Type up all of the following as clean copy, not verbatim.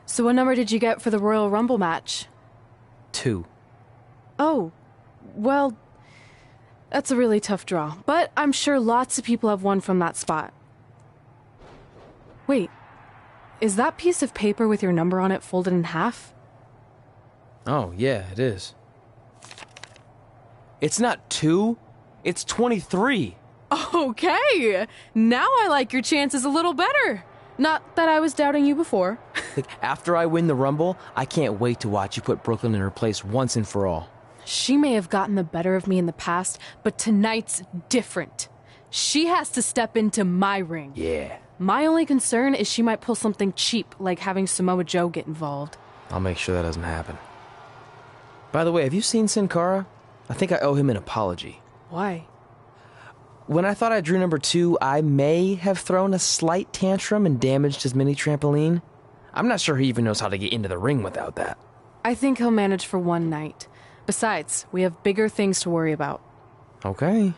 So what number did you get for the Royal Rumble match? 2. Oh, well, that's a really tough draw. But I'm sure lots of people have won from that spot. Wait, is that piece of paper with your number on it folded in half? Oh, yeah, it is. It's not 2, it's 23. Okay, now I like your chances a little better. Not that I was doubting you before. Like, after I win the Rumble, I can't wait to watch you put Brooklyn in her place once and for all. She may have gotten the better of me in the past, but tonight's different. She has to step into my ring. Yeah. My only concern is she might pull something cheap, like having Samoa Joe get involved. I'll make sure that doesn't happen. By the way, have you seen Sin Cara? I think I owe him an apology. Why? When I thought I drew number 2, I may have thrown a slight tantrum and damaged his mini trampoline. I'm not sure he even knows how to get into the ring without that. I think he'll manage for one night. Besides, we have bigger things to worry about. Okay.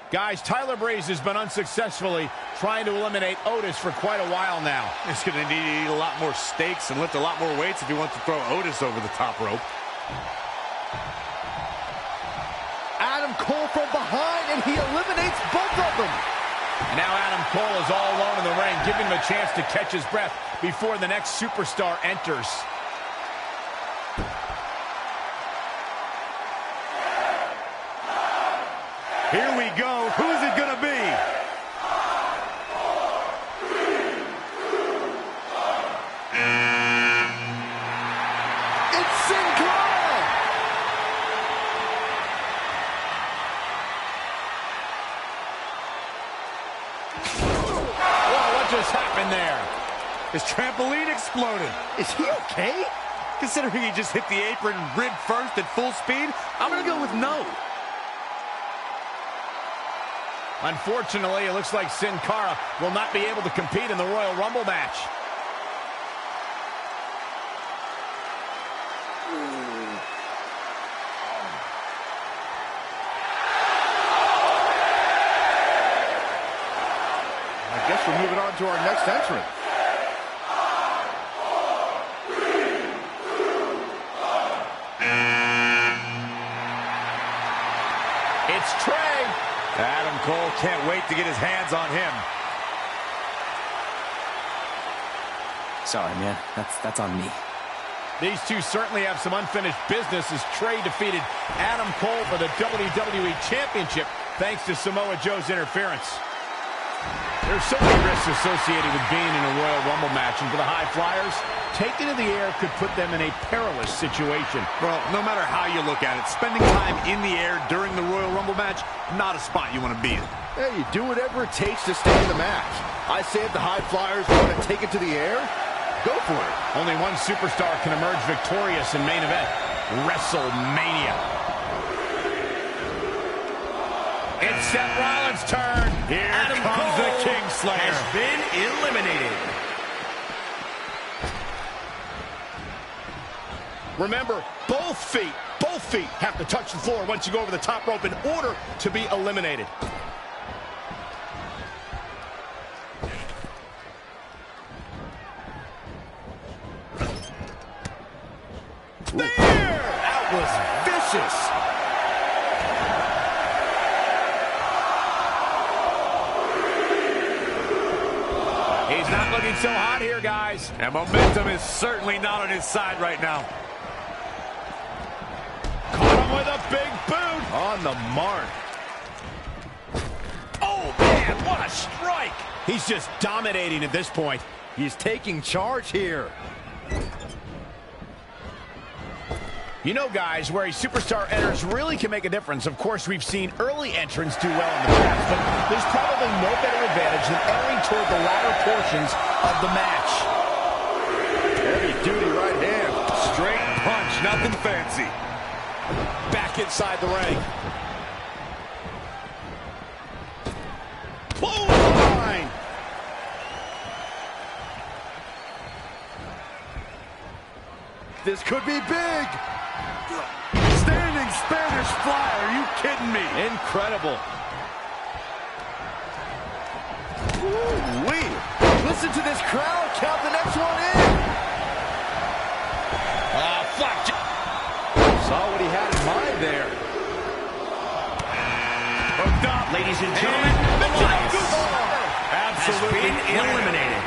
Guys, Tyler Breeze has been unsuccessfully trying to eliminate Otis for quite a while now. He's going to need to eat a lot more steaks and lift a lot more weights if he wants to throw Otis over the top rope. Adam Cole from behind, and he eliminates both of them. And now Adam Cole is all alone in the ring, giving him a chance to catch his breath before the next superstar enters. Here we go. Who's it going to be? It's Sin Cara! Whoa, what just happened there? His trampoline exploded. Is he okay? Considering he just hit the apron rib first at full speed, I'm going to go with no. Unfortunately, it looks like Sin Cara will not be able to compete in the Royal Rumble match. I guess we're moving on to our next entrant. It's Trey. Adam Cole can't wait to get his hands on him. Sorry, man. That's on me. These two certainly have some unfinished business as Trey defeated Adam Cole for the WWE Championship thanks to Samoa Joe's interference. There's so many risks associated with being in a Royal Rumble match, and for the High Flyers, taking to the air could put them in a perilous situation. Well, no matter how you look at it, spending time in the air during the Royal Rumble match, not a spot you want to be in. Hey, you do whatever it takes to stay in the match. I say if the High Flyers want to take it to the air, go for it. Only one superstar can emerge victorious in main event, WrestleMania. It's Seth Rollins' turn. Here Adam comes Cole the Kingslayer. has been eliminated. Remember, both feet have to touch the floor once you go over the top rope in order to be eliminated. There! That was vicious. He's not looking so hot here, guys. And momentum is certainly not on his side right now. Caught him with a big boot. On the mark. Oh, man, what a strike. He's just dominating at this point. He's taking charge here. You know, guys, where a superstar enters really can make a difference. Of course, we've seen early entrants do well in the past, but there's probably no better advantage than entering toward the latter portions of the match. Heavy-duty right hand. Straight punch, nothing fancy. Back inside the ring. Clothesline. This could be big. Standing Spanish fly, are you kidding me? Incredible. Ooh-wee. Listen to this crowd count the next one in. Flapjack. Saw what he had in mind there. Hooked up. Ladies and gentlemen, Elias has been eliminated.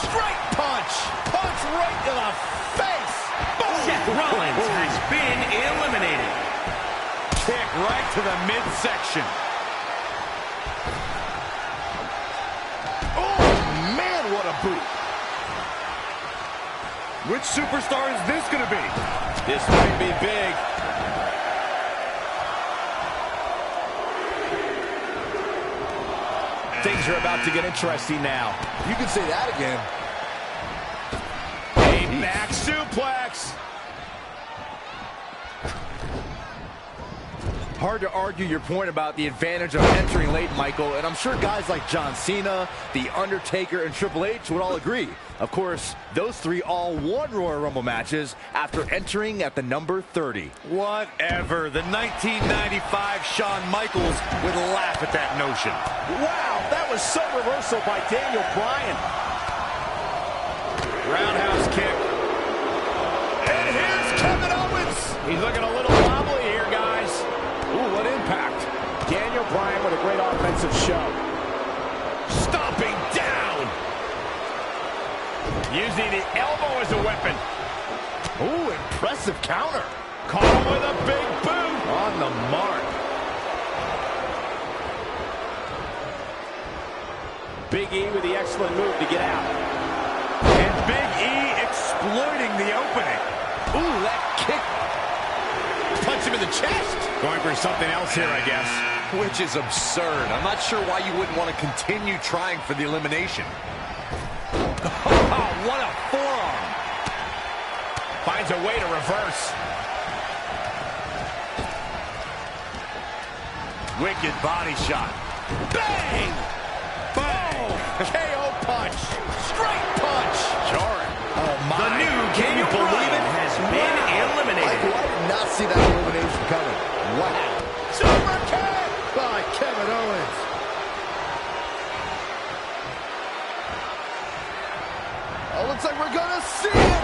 Straight punch. Punch right to the face. Seth Rollins has been eliminated. Kick right to the midsection. Oh, man, what a boot. Which superstar is this going to be? This might be big. Things are about to get interesting now. You can say that again. A back suplex. Hard to argue your point about the advantage of entering late, Michael, and I'm sure guys like John Cena, The Undertaker, and Triple H would all agree. Of course, those three all won Royal Rumble matches after entering at the number 30. Whatever. The 1995 Shawn Michaels would laugh at that notion. Wow, that was some reversal by Daniel Bryan. Roundhouse kick. And here's Kevin Owens. He's looking a little wobbly here, guys. Ooh, what impact. Daniel Bryan with a great offensive show. Stomping down. Using the elbow as a weapon. Ooh, impressive counter. Caught him with a big boot. On the mark. Big E with the excellent move to get out. And Big E exploiting the opening. Ooh, that kick. Punch him in the chest. Going for something else here, I guess. Which is absurd. I'm not sure why you wouldn't want to continue trying for the elimination. Oh, what a forearm. Finds a way to reverse. Wicked body shot. Bang! Bang! KO punch. Straight punch. Jarring. Oh, my. The new Can You Believe It has been eliminated. Michael, I did not see that elimination coming. Wow. Super kick By Kevin Owens. Oh, looks like we're going to see it.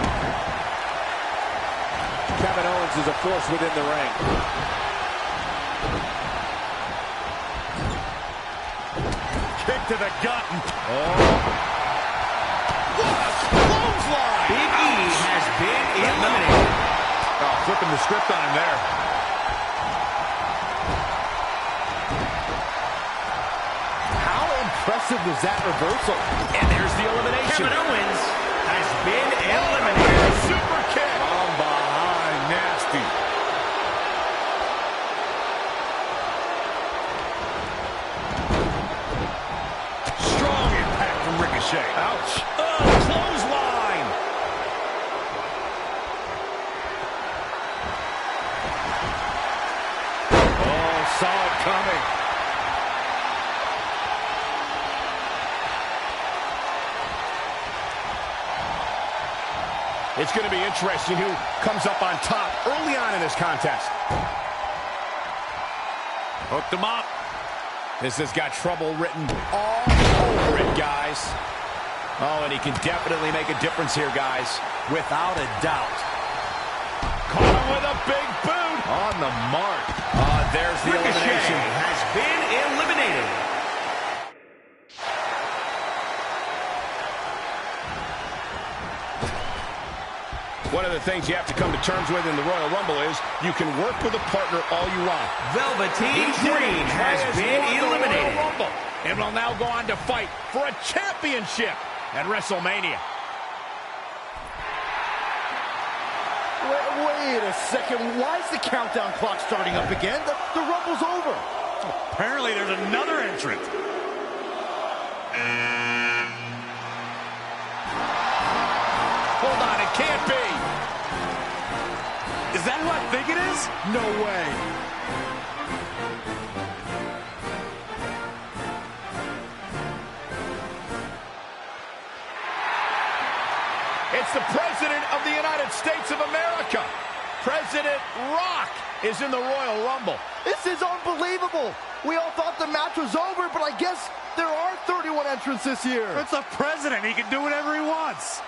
Kevin Owens is a force within the ring. Kick to the gut. What a clothesline! Big E has been eliminated. Oh, flipping the script on him there. How impressive was that reversal? And there's the elimination. Kevin Owens has been eliminated. Super kick. From behind, nasty. Strong impact from Ricochet. Ouch. Oh, clothesline. Oh, saw it coming. It's going to be interesting who comes up on top early on in this contest. Hooked him up. This has got trouble written all over it, guys. Oh, and he can definitely make a difference here, guys. Without a doubt. Caught him with a big boot. On the mark. There's the Ricochet elimination. has been eliminated. One of the things you have to come to terms with in the Royal Rumble is you can work with a partner all you want. Velveteen Dream has been won the Royal eliminated. Rumble. and will now go on to fight for a championship at WrestleMania. Wait a second. Why is the countdown clock starting up again? The Rumble's over. Apparently there's another entrant. Hold on, it can't be. Is that who I think it is? No way. It's the President of the United States of America. President Rock is in the Royal Rumble. This is unbelievable. We all thought the match was over, but I guess there are 31 entrants this year. It's the president. He can do whatever he wants.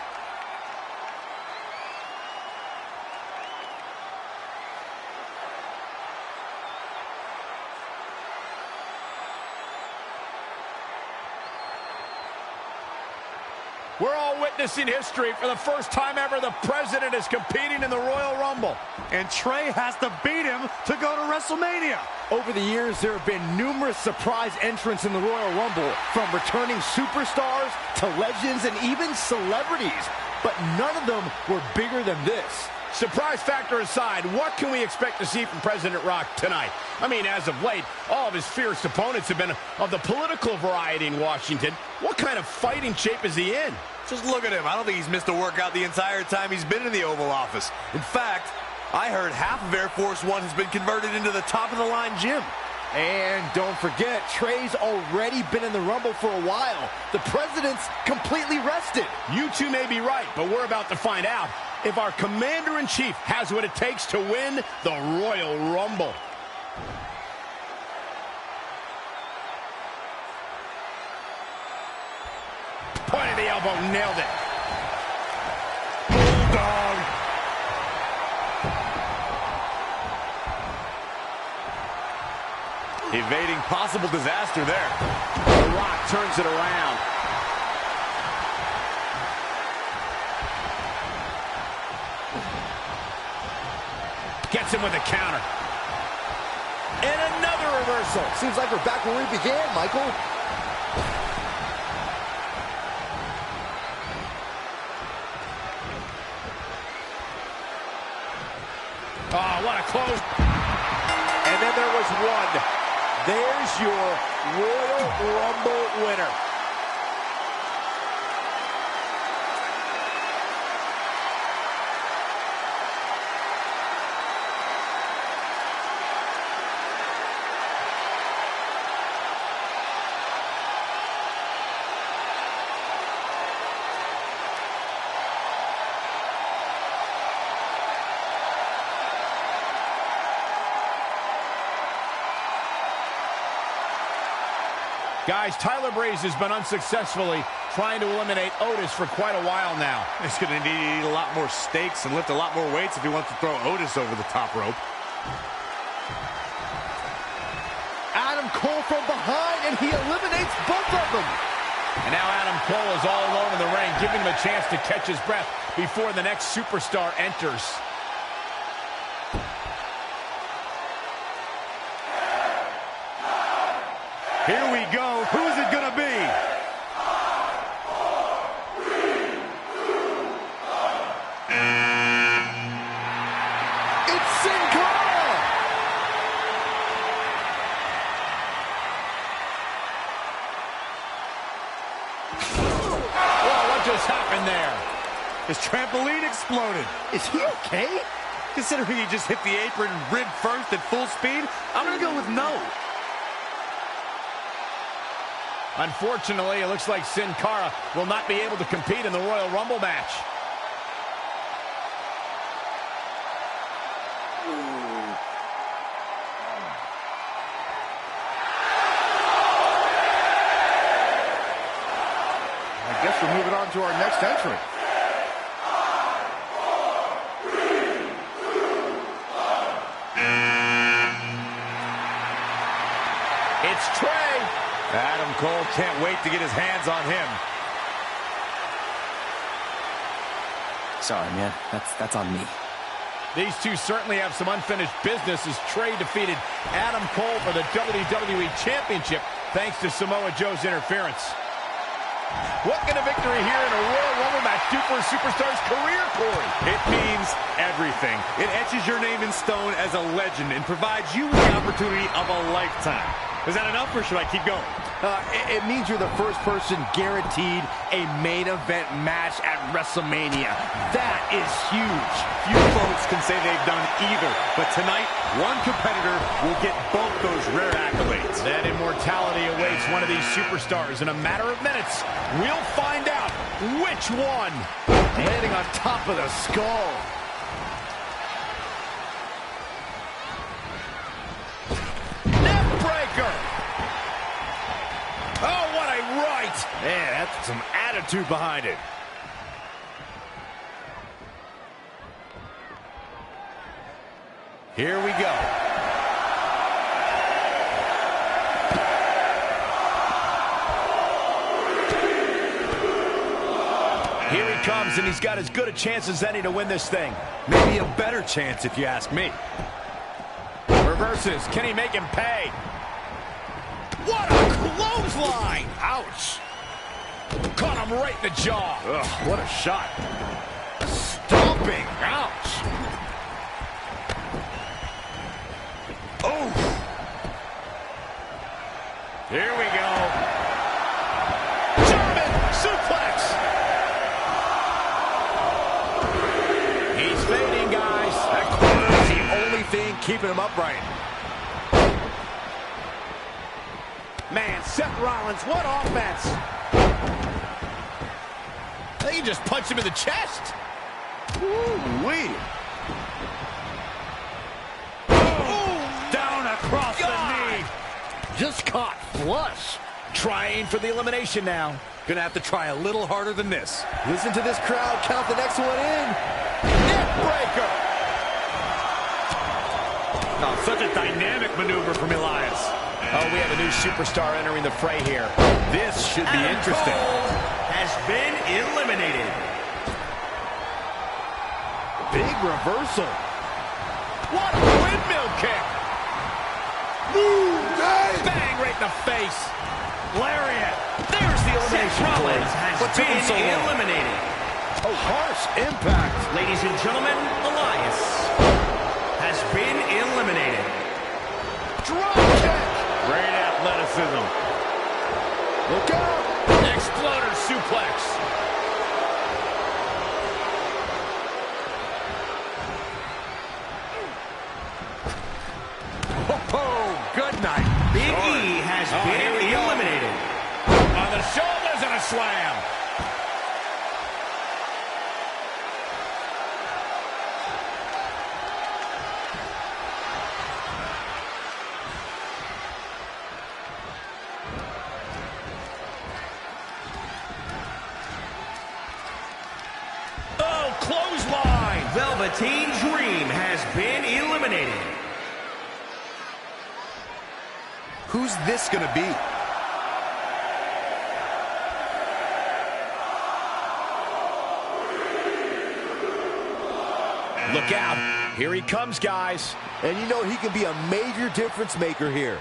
We're all witnessing history. For the first time ever, the President is competing in the Royal Rumble. And Trey has to beat him to go to WrestleMania. Over the years, there have been numerous surprise entrants in the Royal Rumble, from returning superstars to legends and even celebrities. But none of them were bigger than this. Surprise factor aside, what can we expect to see from President Rock tonight? I mean, as of late, all of his fierce opponents have been of the political variety in Washington. What kind of fighting shape is he in? Just look at him. I don't think he's missed a workout the entire time he's been in the Oval Office. In fact, I heard half of Air Force One has been converted into the top-of-the-line gym. And don't forget, Trey's already been in the Rumble for a while. The President's completely rested. You two may be right, but we're about to find out if our Commander-in-Chief has what it takes to win the Royal Rumble. Point of the elbow, nailed it. Bulldog. Evading possible disaster there. The Rock turns it around. Gets him with a counter. And another reversal. Seems like we're back where we began, Michael. Oh, what a close. And then there was one. There's your Royal Rumble winner. Guys, Tyler Breeze has been unsuccessfully trying to eliminate Otis for quite a while now. He's going to need to eat a lot more steaks and lift a lot more weights if he wants to throw Otis over the top rope. Adam Cole from behind, and he eliminates both of them. And now Adam Cole is all alone in the ring, giving him a chance to catch his breath before the next superstar enters. Here we go. Who's it going to be? It's Sin Cara! Whoa, what just happened there? His trampoline exploded. Is he okay? Considering he just hit the apron rib first at full speed, I'm going to go with no. Unfortunately, it looks like Sin Cara will not be able to compete in the Royal Rumble match. I guess we're moving on to our next entrant. It's Trey. Adam Cole can't wait to get his hands on him. Sorry, man. That's on me. These two certainly have some unfinished business as Trey defeated Adam Cole for the WWE Championship thanks to Samoa Joe's interference. What can a victory here in a Royal Rumble match do for a superstar's career, Corey? It means everything. It etches your name in stone as a legend and provides you with the opportunity of a lifetime. Is that enough, or should I keep going? It means you're the first person guaranteed a main event match at WrestleMania. That is huge. Few folks can say they've done either, but tonight, one competitor will get both those rare accolades. That immortality awaits one of these superstars in a matter of minutes. We'll find out which one. Landing on top of the skull. Neckbreaker. Oh, what a right. Man, that's some attitude behind it. Here we go. Here he comes, and he's got as good a chance as any to win this thing. Maybe a better chance, if you ask me. Reverses. Can he make him pay? What a clothesline! Ouch. Caught him right in the jaw. Ugh, what a shot. Stomping. Ouch. Oh. Here we go. German suplex. He's fading, guys. That corner is the only thing keeping him upright. Man, Seth Rollins, what offense. I think he just punched him in the chest. Ooh-wee. Down across the knee. Just caught flush. Trying for the elimination now. Gonna have to try a little harder than this. Listen to this crowd. Count the next one in. Neckbreaker. Oh, such a dynamic maneuver from Elias. Oh, we have a new superstar entering the fray here. This should be interesting. Cole has been eliminated. Big reversal. What a windmill kick. Bang right in the face. Lariat. There's the elimination. Rollins has been eliminated. Oh, harsh impact. Ladies and gentlemen, Elias has been eliminated. Drop kick. Great athleticism. Look out. Exploder suplex. Oh, good night. Big E has been eliminated. On the shoulders and a slam. Oh, clothesline. Velveteen Dream has been eliminated. Who's this gonna be? Look out. Here he comes, guys. And you know he can be a major difference maker here.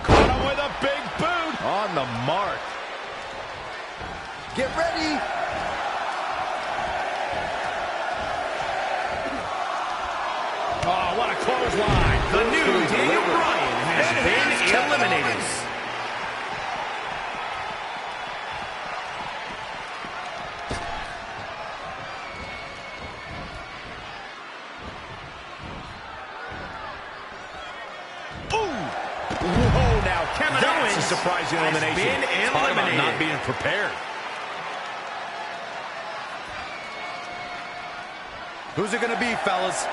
Caught him with a big boot. On the mark. Get ready. Oh, what a clothesline. The new Daniel Bryan has been eliminated. Whoa, now Kevin that's Owens a surprising has elimination. been Talk about eliminated. not being prepared. Who's it gonna be, fellas?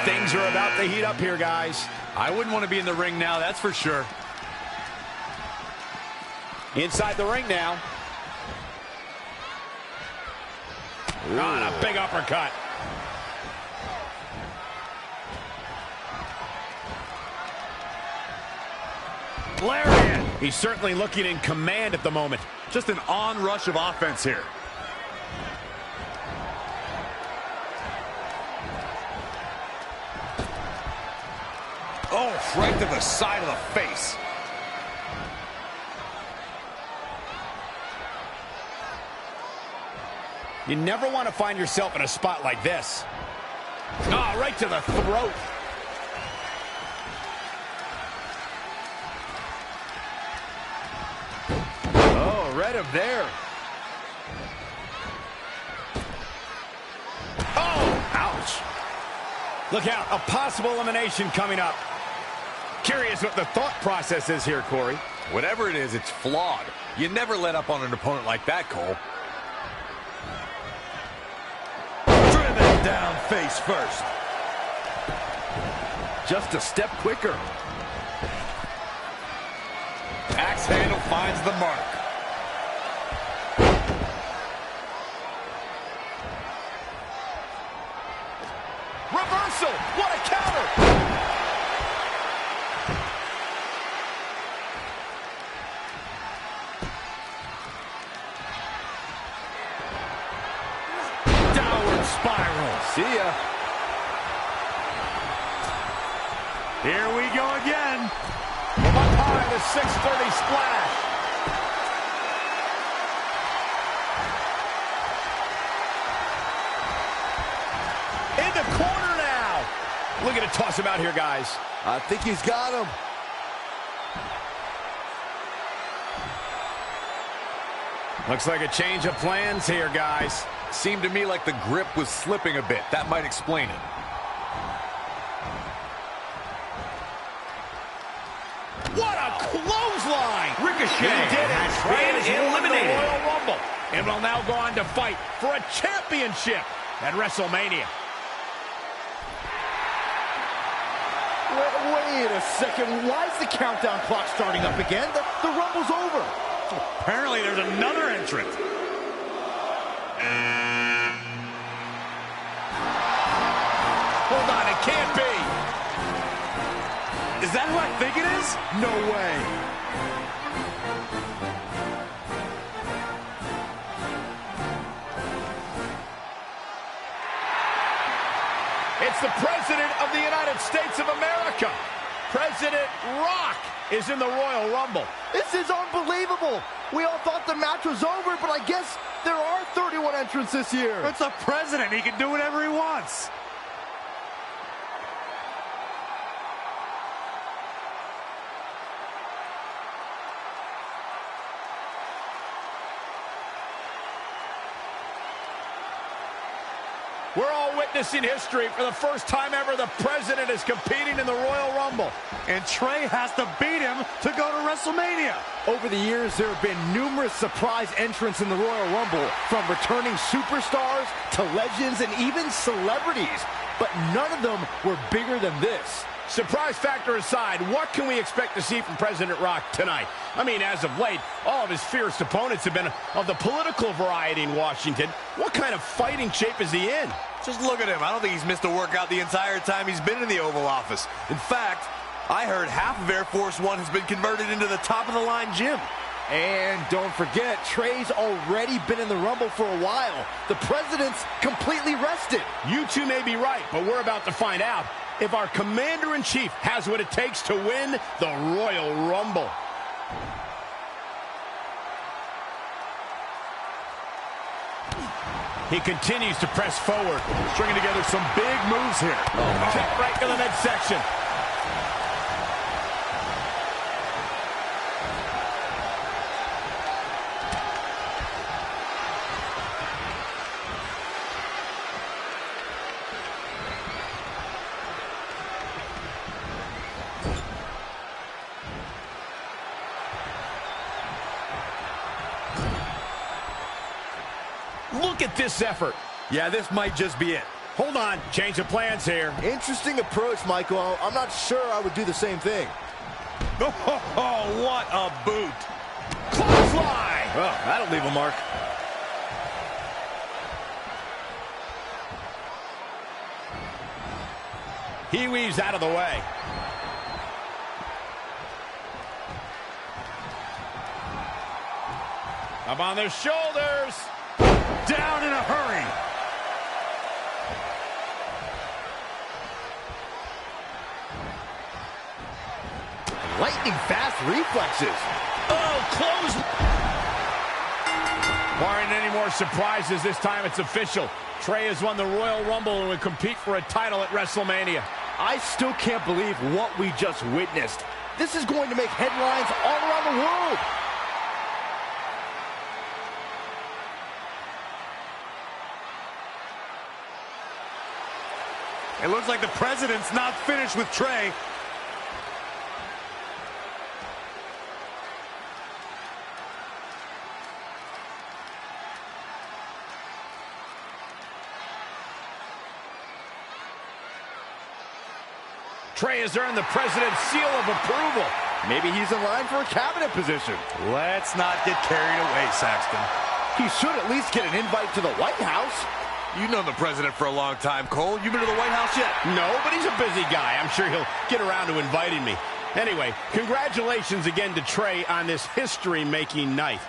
Things are about to heat up here, guys. I wouldn't want to be in the ring now, that's for sure. Inside the ring now. On a big uppercut. Lariat. He's certainly looking in command at the moment. Just an onrush of offense here. Oh, right to the side of the face. You never want to find yourself in a spot like this. Ah, right to the throat. Oh, read him there. Oh, ouch. Look out, a possible elimination coming up. Curious what the thought process is here, Corey. Whatever it is, it's flawed. You never let up on an opponent like that, Cole. Driven down face first. Just a step quicker. Axe handle finds the mark. Reversal! What a counter! Downward spiral. See ya. Here we go again. From up high, the 630 splash. In the corner now. Looking to toss him out here, guys. I think he's got him. Looks like a change of plans here, guys. Seemed to me like the grip was slipping a bit. That might explain it. What a clothesline! Ricochet He did it. has Trey is been in the eliminated. Royal Rumble and will now go on to fight for a championship at WrestleMania. Wait a second. Why is the countdown clock starting up again? The Rumble's over. Apparently there's another entrant. Hold on, it can't be. Is that who I think it is? No way. It's the President of the United States of America. President Rock is in the Royal Rumble. This is unbelievable. We all thought the match was over, but I guess there are 31 entrants this year. It's a president. He can do whatever he wants. We're all witnessing history. For the first time ever, the President is competing in the Royal Rumble. And Trey has to beat him to go to WrestleMania. Over the years, there have been numerous surprise entrants in the Royal Rumble, from returning superstars to legends and even celebrities. But none of them were bigger than this. Surprise factor aside, what can we expect to see from President Rock tonight? I mean, as of late, all of his fierce opponents have been of the political variety in Washington. What kind of fighting shape is he in? Just look at him. I don't think he's missed a workout the entire time he's been in the Oval Office. In fact, I heard half of Air Force One has been converted into the top-of-the-line gym. And don't forget, Trey's already been in the Rumble for a while. The President's completely rested. You two may be right, but we're about to find out if our Commander-in-Chief has what it takes to win the Royal Rumble. He continues to press forward, Stringing together some big moves here. Kick right to the midsection. Look at this effort. Yeah, this might just be it. Hold on, change of plans here. Interesting approach, Michael. I'm not sure I would do the same thing. Oh, what a boot. Clothesline! Oh, that'll leave a mark. He weaves out of the way. Up on their shoulders. Down in a hurry. Lightning fast reflexes. Oh, close. Barring any more surprises, this time it's official. Trey has won the Royal Rumble and will compete for a title at WrestleMania. I still can't believe what we just witnessed. This is going to make headlines all around the world. It looks like the president's not finished with Trey. Trey has earned the president's seal of approval. Maybe he's in line for a cabinet position. Let's not get carried away, Saxton. He should at least get an invite to the White House. You've known the president for a long time, Cole. You been to the White House yet? No, but he's a busy guy. I'm sure he'll get around to inviting me. Anyway, congratulations again to Trey on this history-making night.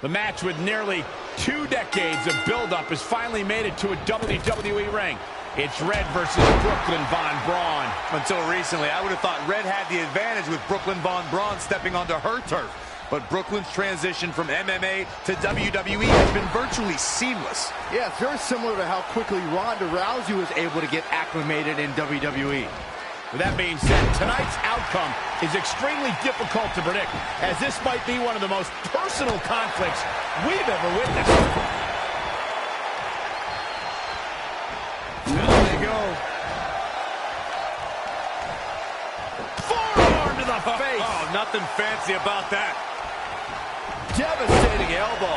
The match with nearly 2 decades of build-up has finally made it to a WWE ring. It's Red versus Brooklyn Von Braun. Until recently, I would have thought Red had the advantage with Brooklyn Von Braun stepping onto her turf. But Brooklyn's transition from MMA to WWE has been virtually seamless. Yeah, it's very similar to how quickly Ronda Rousey was able to get acclimated in WWE. With that being said, tonight's outcome is extremely difficult to predict, as this might be one of the most personal conflicts we've ever witnessed. There they go. Forearm to the face. Oh, nothing fancy about that. Devastating elbow.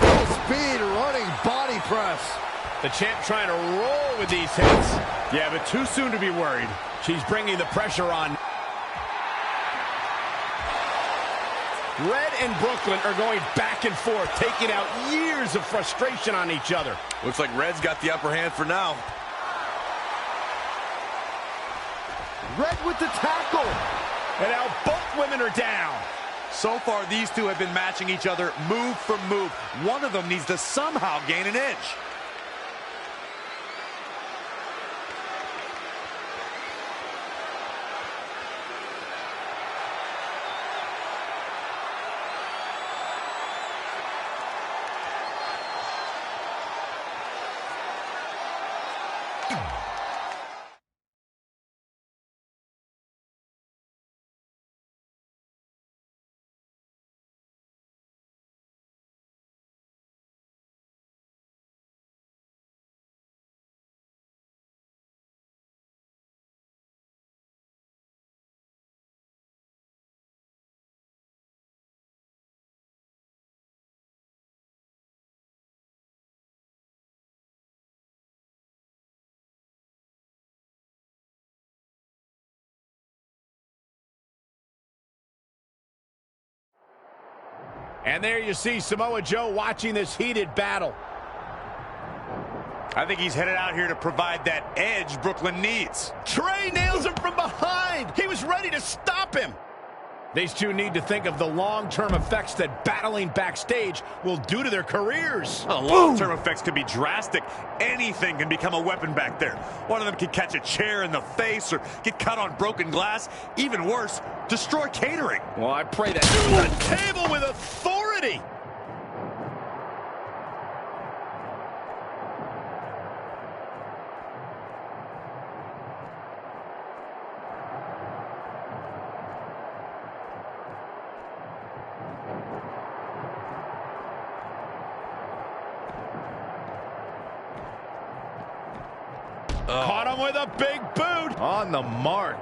Full speed running body press. The champ trying to roll with these hits. Yeah, but too soon to be worried. She's bringing the pressure on. Red and Brooklyn are going back and forth, taking out years of frustration on each other. Looks like Red's got the upper hand for now. Red with the tackle. And now both women are down. So far, these two have been matching each other move for move. One of them needs to somehow gain an edge. And there you see Samoa Joe watching this heated battle. I think he's headed out here to provide that edge Brooklyn needs. Trey nails him from behind. He was ready to stop him. These two need to think of the long-term effects that battling backstage will do to their careers. Long-term effects could be drastic. Anything can become a weapon back there. One of them can catch a chair in the face or get cut on broken glass. Even worse, destroy catering. Well, I pray that the table with authority. Caught him with a big boot. On the mark.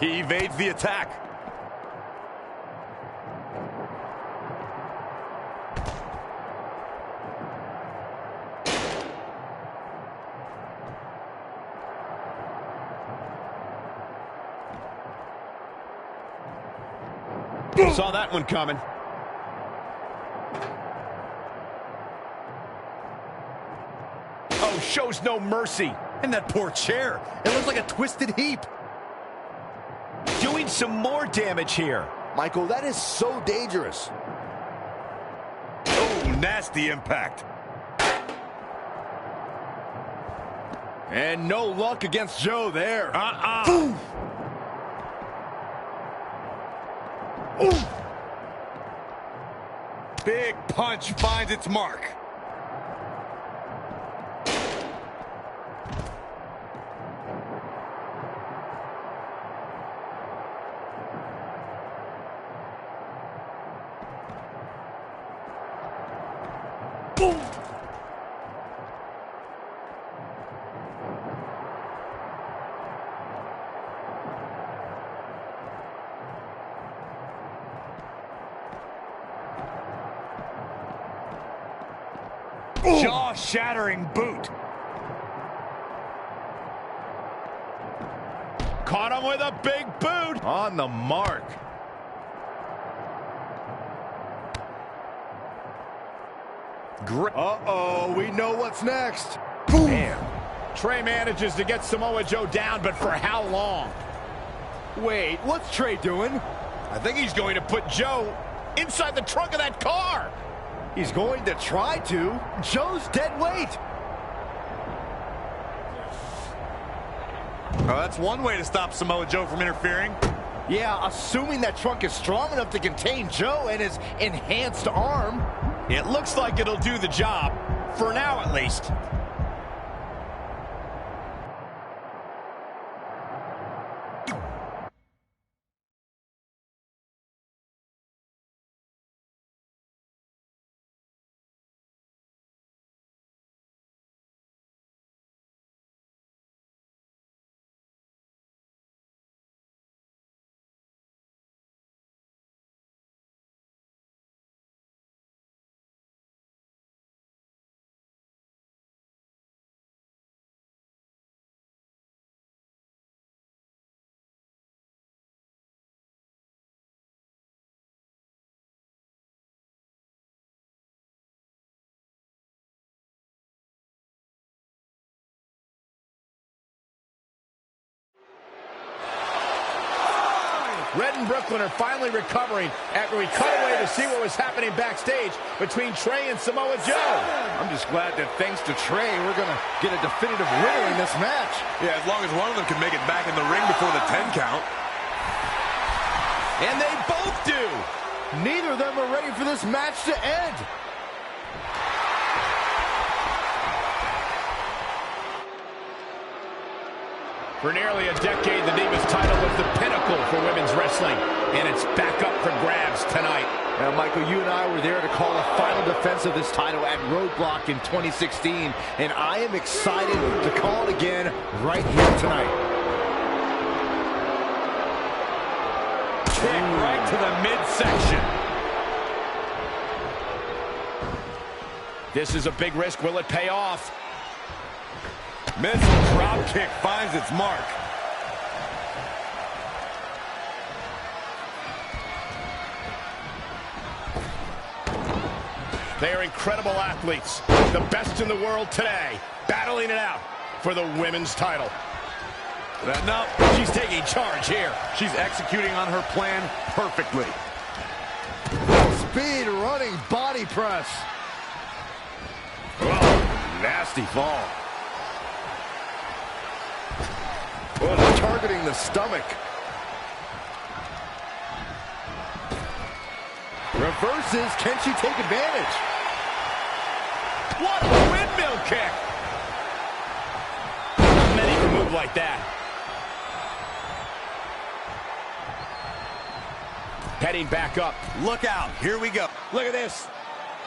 He evades the attack. Saw that one coming. Oh, shows no mercy. And that poor chair. It looks like a twisted heap. Doing some more damage here. Michael, that is so dangerous. Oh, nasty impact. And no luck against Joe there. Big punch finds its mark. Boom. Jaw-shattering boot. Caught him with a big boot. On the mark. Uh-oh, we know what's next. Man. Trey manages to get Samoa Joe down, but for how long? Wait, what's Trey doing? I think he's going to put Joe inside the trunk of that car. He's going to try to. Joe's dead weight. Oh, that's one way to stop Samoa Joe from interfering. Yeah, assuming that trunk is strong enough to contain Joe and his enhanced arm. It looks like it'll do the job, for now at least. Red and Brooklyn are finally recovering after we cut away to see what was happening backstage between Trey and Samoa Joe. I'm just glad that thanks to Trey, we're going to get a definitive winner in this match. Yeah, as long as one of them can make it back in the ring before the 10 count. And they both do. Neither of them are ready for this match to end. For nearly a decade, the Divas title was the pinnacle for women's wrestling, and it's back up for grabs tonight. Now, Michael, you and I were there to call the final defense of this title at Roadblock in 2016, and I am excited to call it again right here tonight. Kick right to the midsection. This is a big risk. Will it pay off? Missile drop kick finds its mark. They are incredible athletes, the best in the world today, battling it out for the women's title. No, She's taking charge here. she's executing on her plan perfectly. Speed running body press. Oh, nasty fall. Well, targeting the stomach. Reverses. Can she take advantage? What a windmill kick! Not many can move like that. heading back up. Look out. Here we go. Look at this.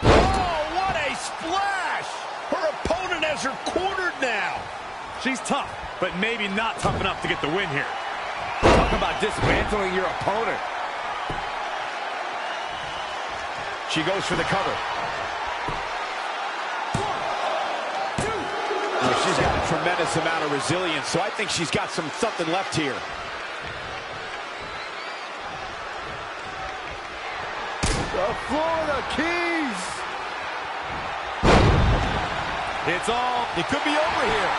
Oh, what a splash! Her opponent has her cornered now. She's tough, but maybe not tough enough to get the win here. Talk about dismantling your opponent. She goes for the cover. Well, she's got a tremendous amount of resilience, so I think she's got something left here. The Florida Keys. It's all. It could be over here.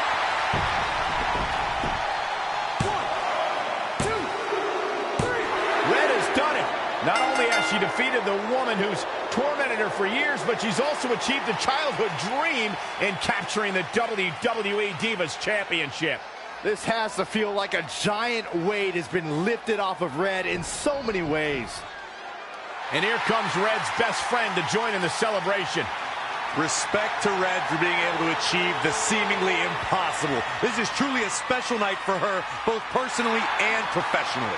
1, 2, 3. Red has done it. Not only has she defeated the woman who's tormented her for years, but she's also achieved a childhood dream in capturing the WWE Divas Championship. This has to feel like a giant weight has been lifted off of Red in so many ways. And here comes Red's best friend to join in the celebration. Respect to Red for being able to achieve the seemingly impossible. This is truly a special night for her, both personally and professionally.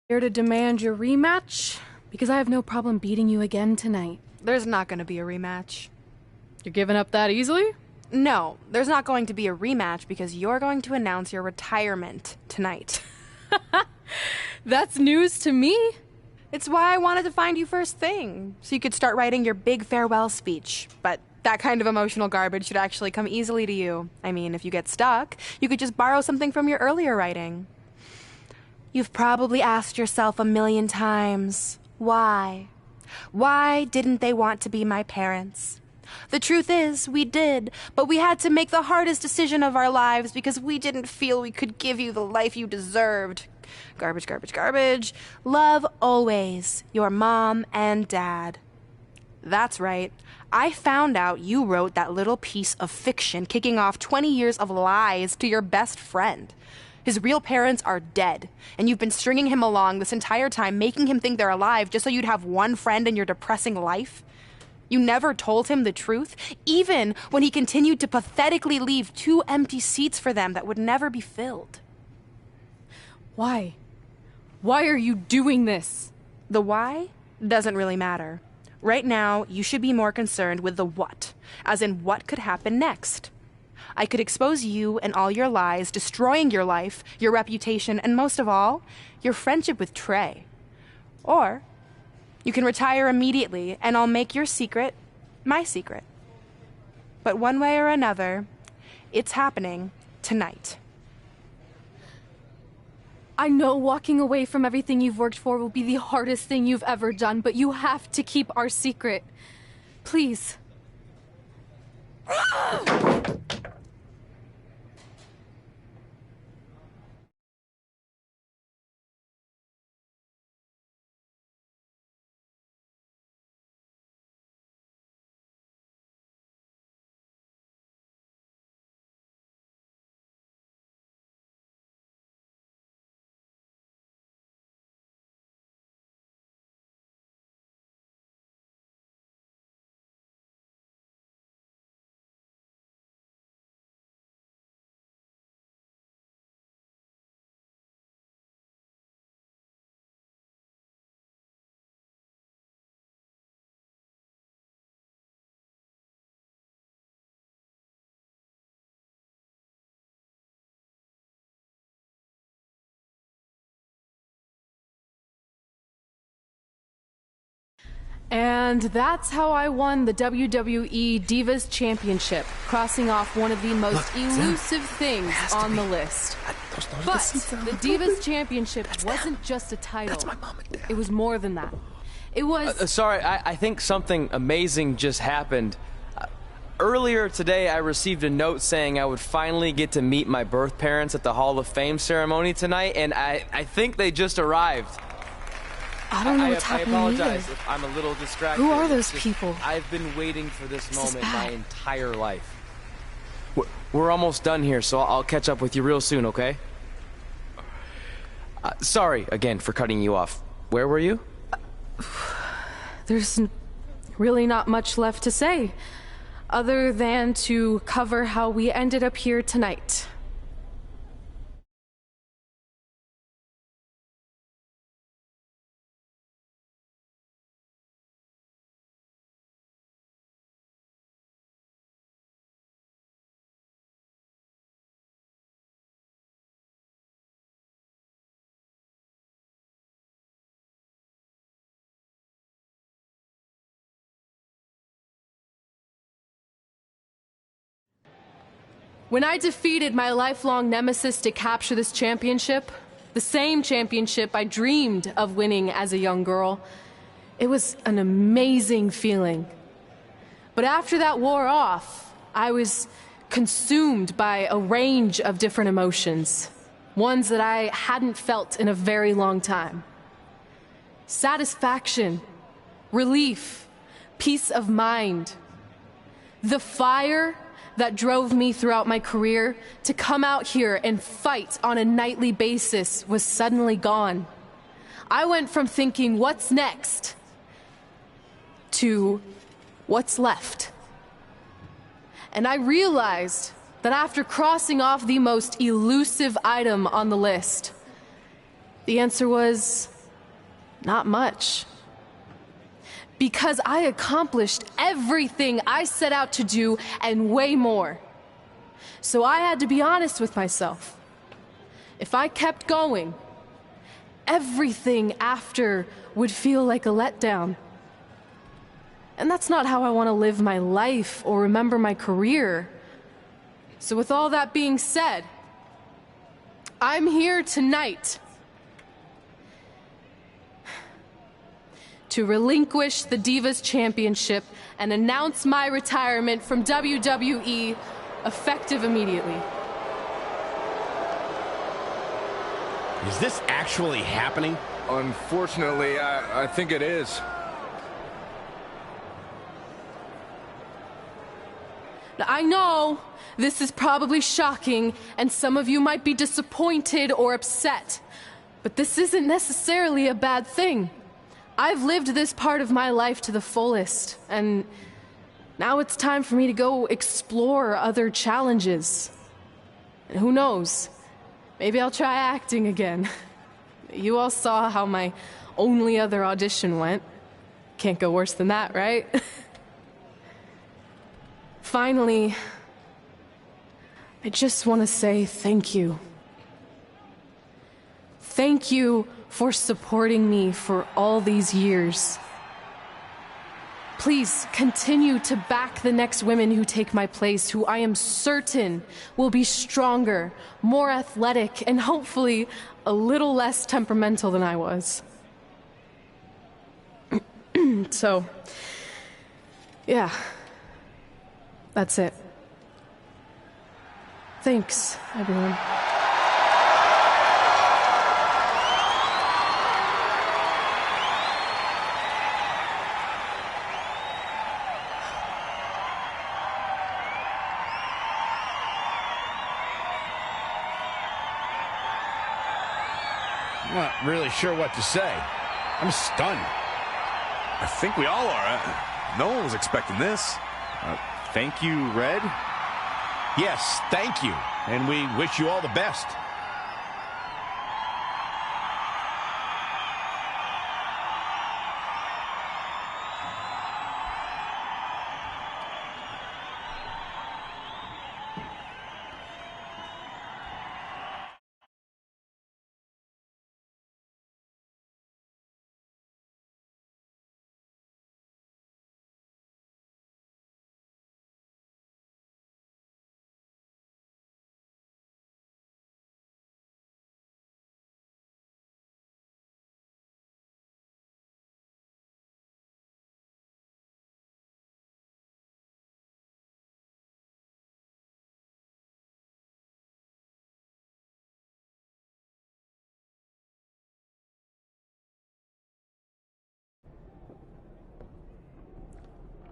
Here to demand your rematch? Because I have no problem beating you again tonight. There's not going to be a rematch. You're giving up that easily? No, there's not going to be a rematch because you're going to announce your retirement tonight. That's news to me. It's why I wanted to find you first thing, so you could start writing your big farewell speech. But that kind of emotional garbage should actually come easily to you. I mean, if you get stuck, you could just borrow something from your earlier writing. You've probably asked yourself a million times, why? Why didn't they want to be my parents? The truth is, we did, but we had to make the hardest decision of our lives because we didn't feel we could give you the life you deserved. Garbage, garbage, garbage. Love always, your mom and dad. That's right. I found out you wrote that little piece of fiction kicking off 20 years of lies to your best friend. His real parents are dead, and you've been stringing him along this entire time, making him think they're alive just so you'd have one friend in your depressing life. You never told him the truth, even when he continued to pathetically leave 2 empty seats for them that would never be filled. Why? Why are you doing this? The why doesn't really matter. Right now, you should be more concerned with the what, as in what could happen next. I could expose you and all your lies, destroying your life, your reputation, and most of all, your friendship with Trey. Or you can retire immediately, and I'll make your secret my secret. But one way or another, it's happening tonight. I know walking away from everything you've worked for will be the hardest thing you've ever done, but you have to keep our secret. Please. And that's how I won the WWE Divas Championship, crossing off one of the most elusive things on the list. But the Divas Championship wasn't just a title. That's my mom and dad. It was more than that. It was... Sorry, I think something amazing just happened. Earlier today, I received a note saying I would finally get to meet my birth parents at the Hall of Fame ceremony tonight, and I think they just arrived. I don't know what's happening. I apologize either. if I'm a little distracted. Who are those people? I've been waiting for this moment my bad. entire life. We're almost done here, so I'll catch up with you real soon, okay? Sorry again for cutting you off. Where were you? There's really not much left to say, other than to cover how we ended up here tonight. When I defeated my lifelong nemesis to capture this championship, the same championship I dreamed of winning as a young girl, it was an amazing feeling. But after that wore off, I was consumed by a range of different emotions, ones that I hadn't felt in a very long time. Satisfaction, relief, peace of mind, the fire that drove me throughout my career to come out here and fight on a nightly basis was suddenly gone. I went from thinking, what's next, to what's left. And I realized that after crossing off the most elusive item on the list, the answer was not much. Because I accomplished everything I set out to do and way more. So I had to be honest with myself. If I kept going, everything after would feel like a letdown. And that's not how I want to live my life or remember my career. So with all that being said, I'm here tonight to relinquish the Divas Championship and announce my retirement from WWE, effective immediately. Is this actually happening? Unfortunately, I think it is. Now, I know this is probably shocking, and some of you might be disappointed or upset, but this isn't necessarily a bad thing. I've lived this part of my life to the fullest, and now it's time for me to go explore other challenges. And who knows, maybe I'll try acting again. You all saw how my only other audition went. Can't go worse than that, right? Finally, I just want to say thank you. Thank you for supporting me for all these years. Please continue to back the next women who take my place, who I am certain will be stronger, more athletic, and hopefully a little less temperamental than I was. So, yeah, that's it. Thanks, everyone. I'm not really sure what to say. I'm stunned. I think we all are. No one was expecting this. Thank you, Red. Yes, thank you. And we wish you all the best.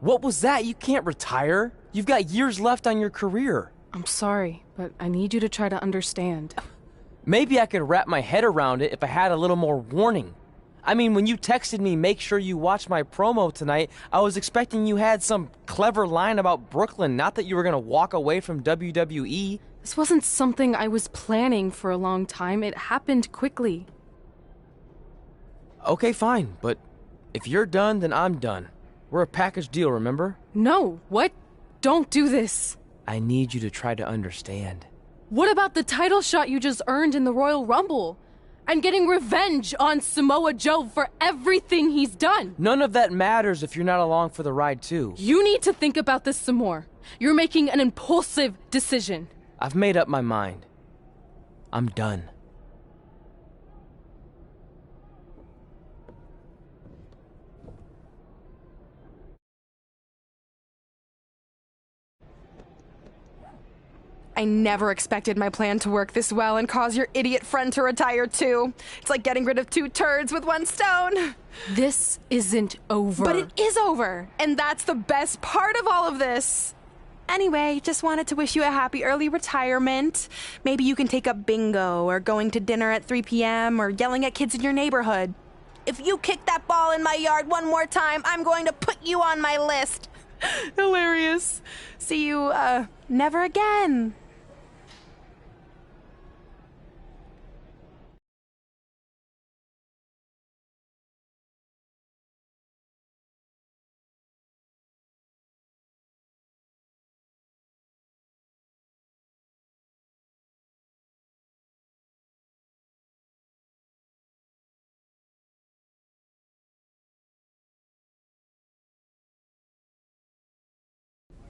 What was that? You can't retire. You've got years left on your career. I'm sorry, but I need you to try to understand. Maybe I could wrap my head around it if I had a little more warning. I mean, when you texted me, make sure you watch my promo tonight, I was expecting you had some clever line about Brooklyn, not that you were going to walk away from WWE. This wasn't something I was planning for a long time. It happened quickly. Okay, fine, but if you're done, then I'm done. We're a package deal, remember? No, what? Don't do this. I need you to try to understand. What about the title shot you just earned in the Royal Rumble? And getting revenge on Samoa Joe for everything he's done. None of that matters if you're not along for the ride, too. You need to think about this some more. You're making an impulsive decision. I've made up my mind. I'm done. I never expected my plan to work this well and cause your idiot friend to retire too. It's like getting rid of 2 turds with 1 stone. This isn't over. But it is over, and that's the best part of all of this. Anyway, just wanted to wish you a happy early retirement. Maybe you can take up bingo or going to dinner at 3 p.m. or yelling at kids in your neighborhood. If you kick that ball in my yard one more time, I'm going to put you on my list. Hilarious. See you, never again.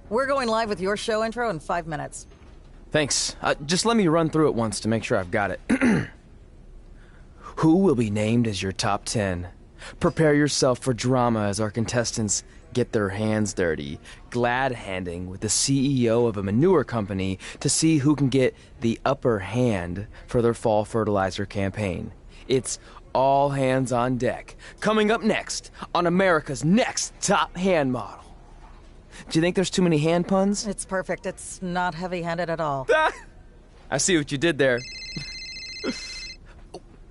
We're going live with your show intro in 5 minutes. Thanks. Just let me run through it once to make sure I've got it. Who will be named as your top 10? Prepare yourself for drama as our contestants get their hands dirty, glad-handing with the CEO of a manure company to see who can get the upper hand for their fall fertilizer campaign. It's all hands on deck. Coming up next on America's Next Top Hand Model. Do you think there's too many hand puns? It's perfect. It's not heavy-handed at all. I see what you did there.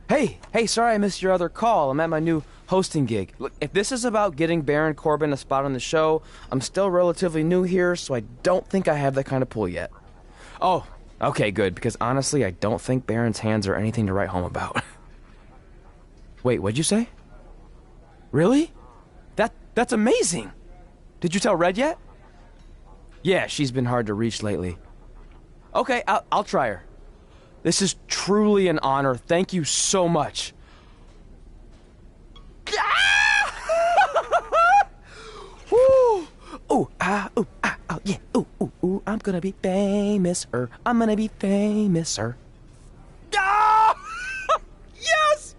Hey, sorry I missed your other call. I'm at my new hosting gig. Look, if this is about getting Baron Corbin a spot on the show, I'm still relatively new here, so I don't think I have that kind of pull yet. Oh, okay, good, because honestly, I don't think Baron's hands are anything to write home about. Wait, what'd you say? Really? That's amazing! Did you tell Red yet? Yeah, she's been hard to reach lately. Okay, I'll try her. This is truly an honor. Thank you so much. Woo! Ooh, yeah. Ooh, I'm gonna be famous, I'm gonna be famous, Ah! Yes!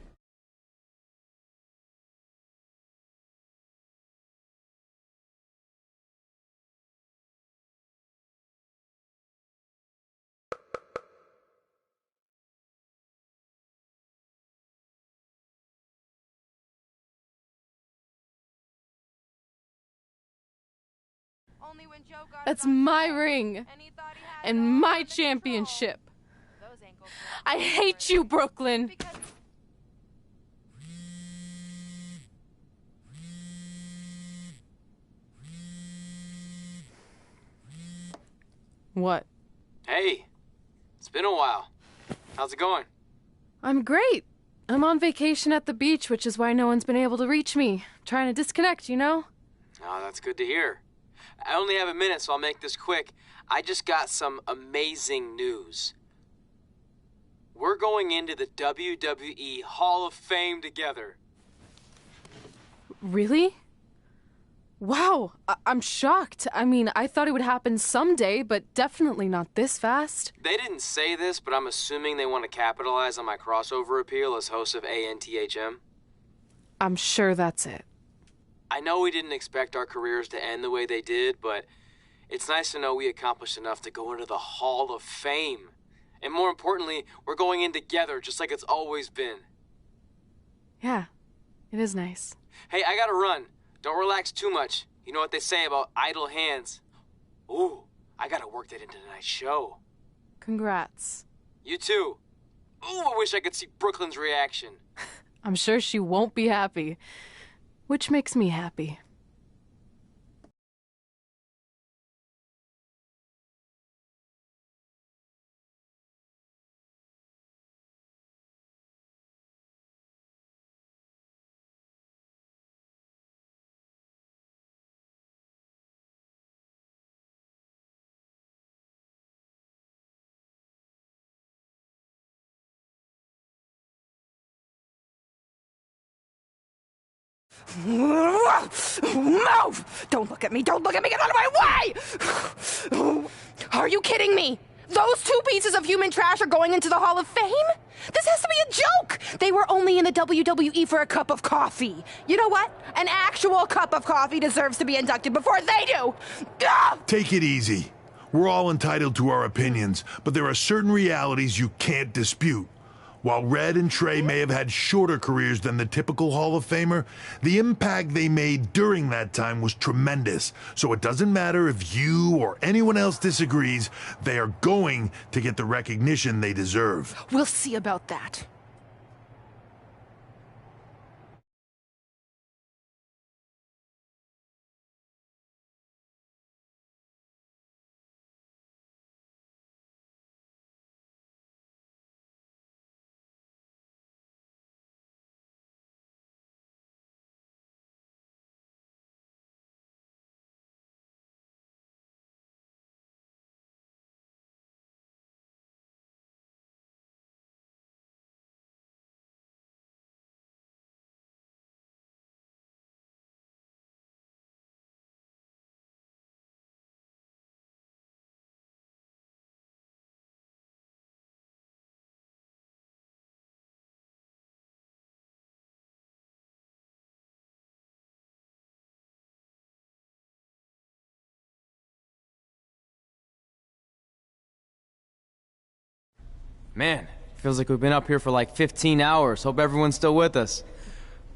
That's my ring and my championship. I hate you, Brooklyn. What? Hey, it's been a while. How's it going? I'm great. I'm on vacation at the beach, which is why no one's been able to reach me. Trying to disconnect, you know? Oh, that's good to hear. I only have a minute, so I'll make this quick. I just got some amazing news. We're going into the WWE Hall of Fame together. Really? Wow, I'm shocked. I mean, I thought it would happen someday, but definitely not this fast. They didn't say this, but I'm assuming they want to capitalize on my crossover appeal as host of ANTHM. I'm sure that's it. I know we didn't expect our careers to end the way they did, but it's nice to know we accomplished enough to go into the Hall of Fame. And more importantly, we're going in together, just like it's always been. Yeah, it is nice. Hey, I gotta run. Don't relax too much. You know what they say about idle hands? Ooh, I gotta work that into tonight's show. Congrats. You too. Ooh, I wish I could see Brooklyn's reaction. I'm sure she won't be happy, which makes me happy. Move! Don't look at me! Don't look at me! Get out of my way! Are you kidding me? Those two pieces of human trash are going into the Hall of Fame? This has to be a joke! They were only in the WWE for a cup of coffee. You know what? An actual cup of coffee deserves to be inducted before they do! Ugh! Take it easy. We're all entitled to our opinions, but there are certain realities you can't dispute. While Red and Trey may have had shorter careers than the typical Hall of Famer, the impact they made during that time was tremendous. So it doesn't matter if you or anyone else disagrees, they are going to get the recognition they deserve. We'll see about that. Man, feels like we've been up here for like 15 hours. Hope everyone's still with us.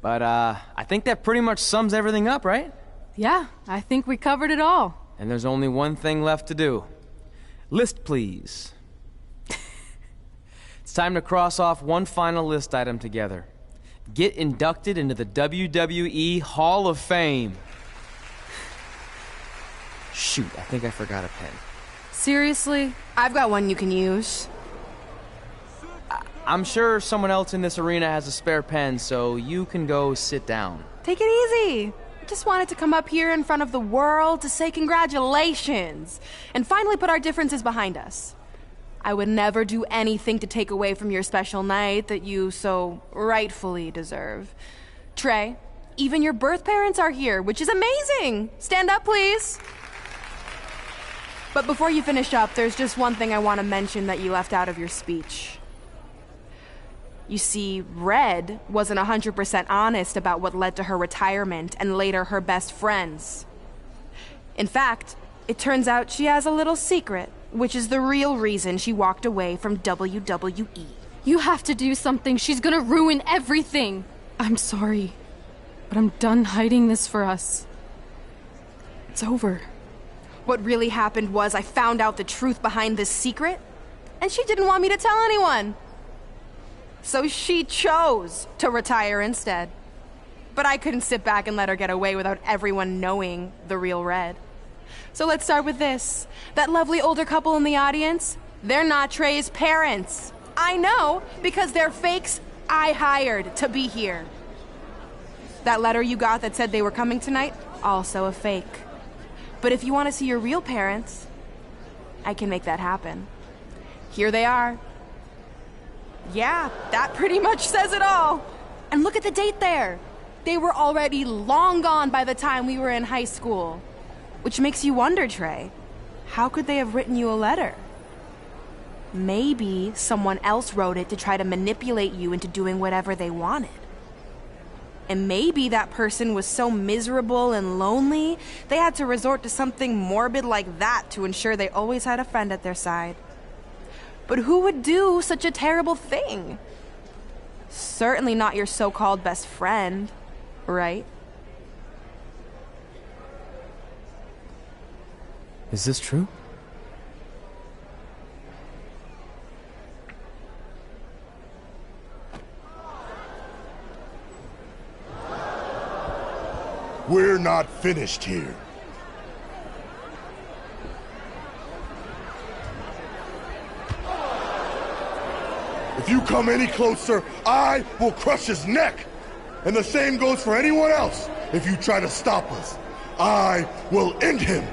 But, I think that pretty much sums everything up, right? Yeah, I think we covered it all. And there's only one thing left to do. List, please. It's time to cross off one final list item together. Get inducted into the WWE Hall of Fame. Shoot, I think I forgot a pen. Seriously? I've got one you can use. I'm sure someone else in this arena has a spare pen, so you can go sit down. Take it easy. I just wanted to come up here in front of the world to say congratulations and finally put our differences behind us. I would never do anything to take away from your special night that you so rightfully deserve. Trey, even your birth parents are here, which is amazing. Stand up, please. But before you finish up, there's just one thing I want to mention that you left out of your speech. You see, Red wasn't 100% honest about what led to her retirement and later her best friends. In fact, it turns out she has a little secret, which is the real reason she walked away from WWE. You have to do something. She's gonna ruin everything. I'm sorry, but I'm done hiding this for us. It's over. What really happened was I found out the truth behind this secret, and she didn't want me to tell anyone. So she chose to retire instead. But I couldn't sit back and let her get away without everyone knowing the real Red. So let's start with this. That lovely older couple in the audience, they're not Trey's parents. I know, because they're fakes I hired to be here. That letter you got that said they were coming tonight, also a fake. But if you want to see your real parents, I can make that happen. Here they are. Yeah, that pretty much says it all. And look at the date there. They were already long gone by the time we were in high school. Which makes you wonder, Trey, how could they have written you a letter? Maybe someone else wrote it to try to manipulate you into doing whatever they wanted. And maybe that person was so miserable and lonely, they had to resort to something morbid like that to ensure they always had a friend at their side. But who would do such a terrible thing? Certainly not your so-called best friend, right? Is this true? We're not finished here. If you come any closer, I will crush his neck. And the same goes for anyone else. If you try to stop us, I will end him.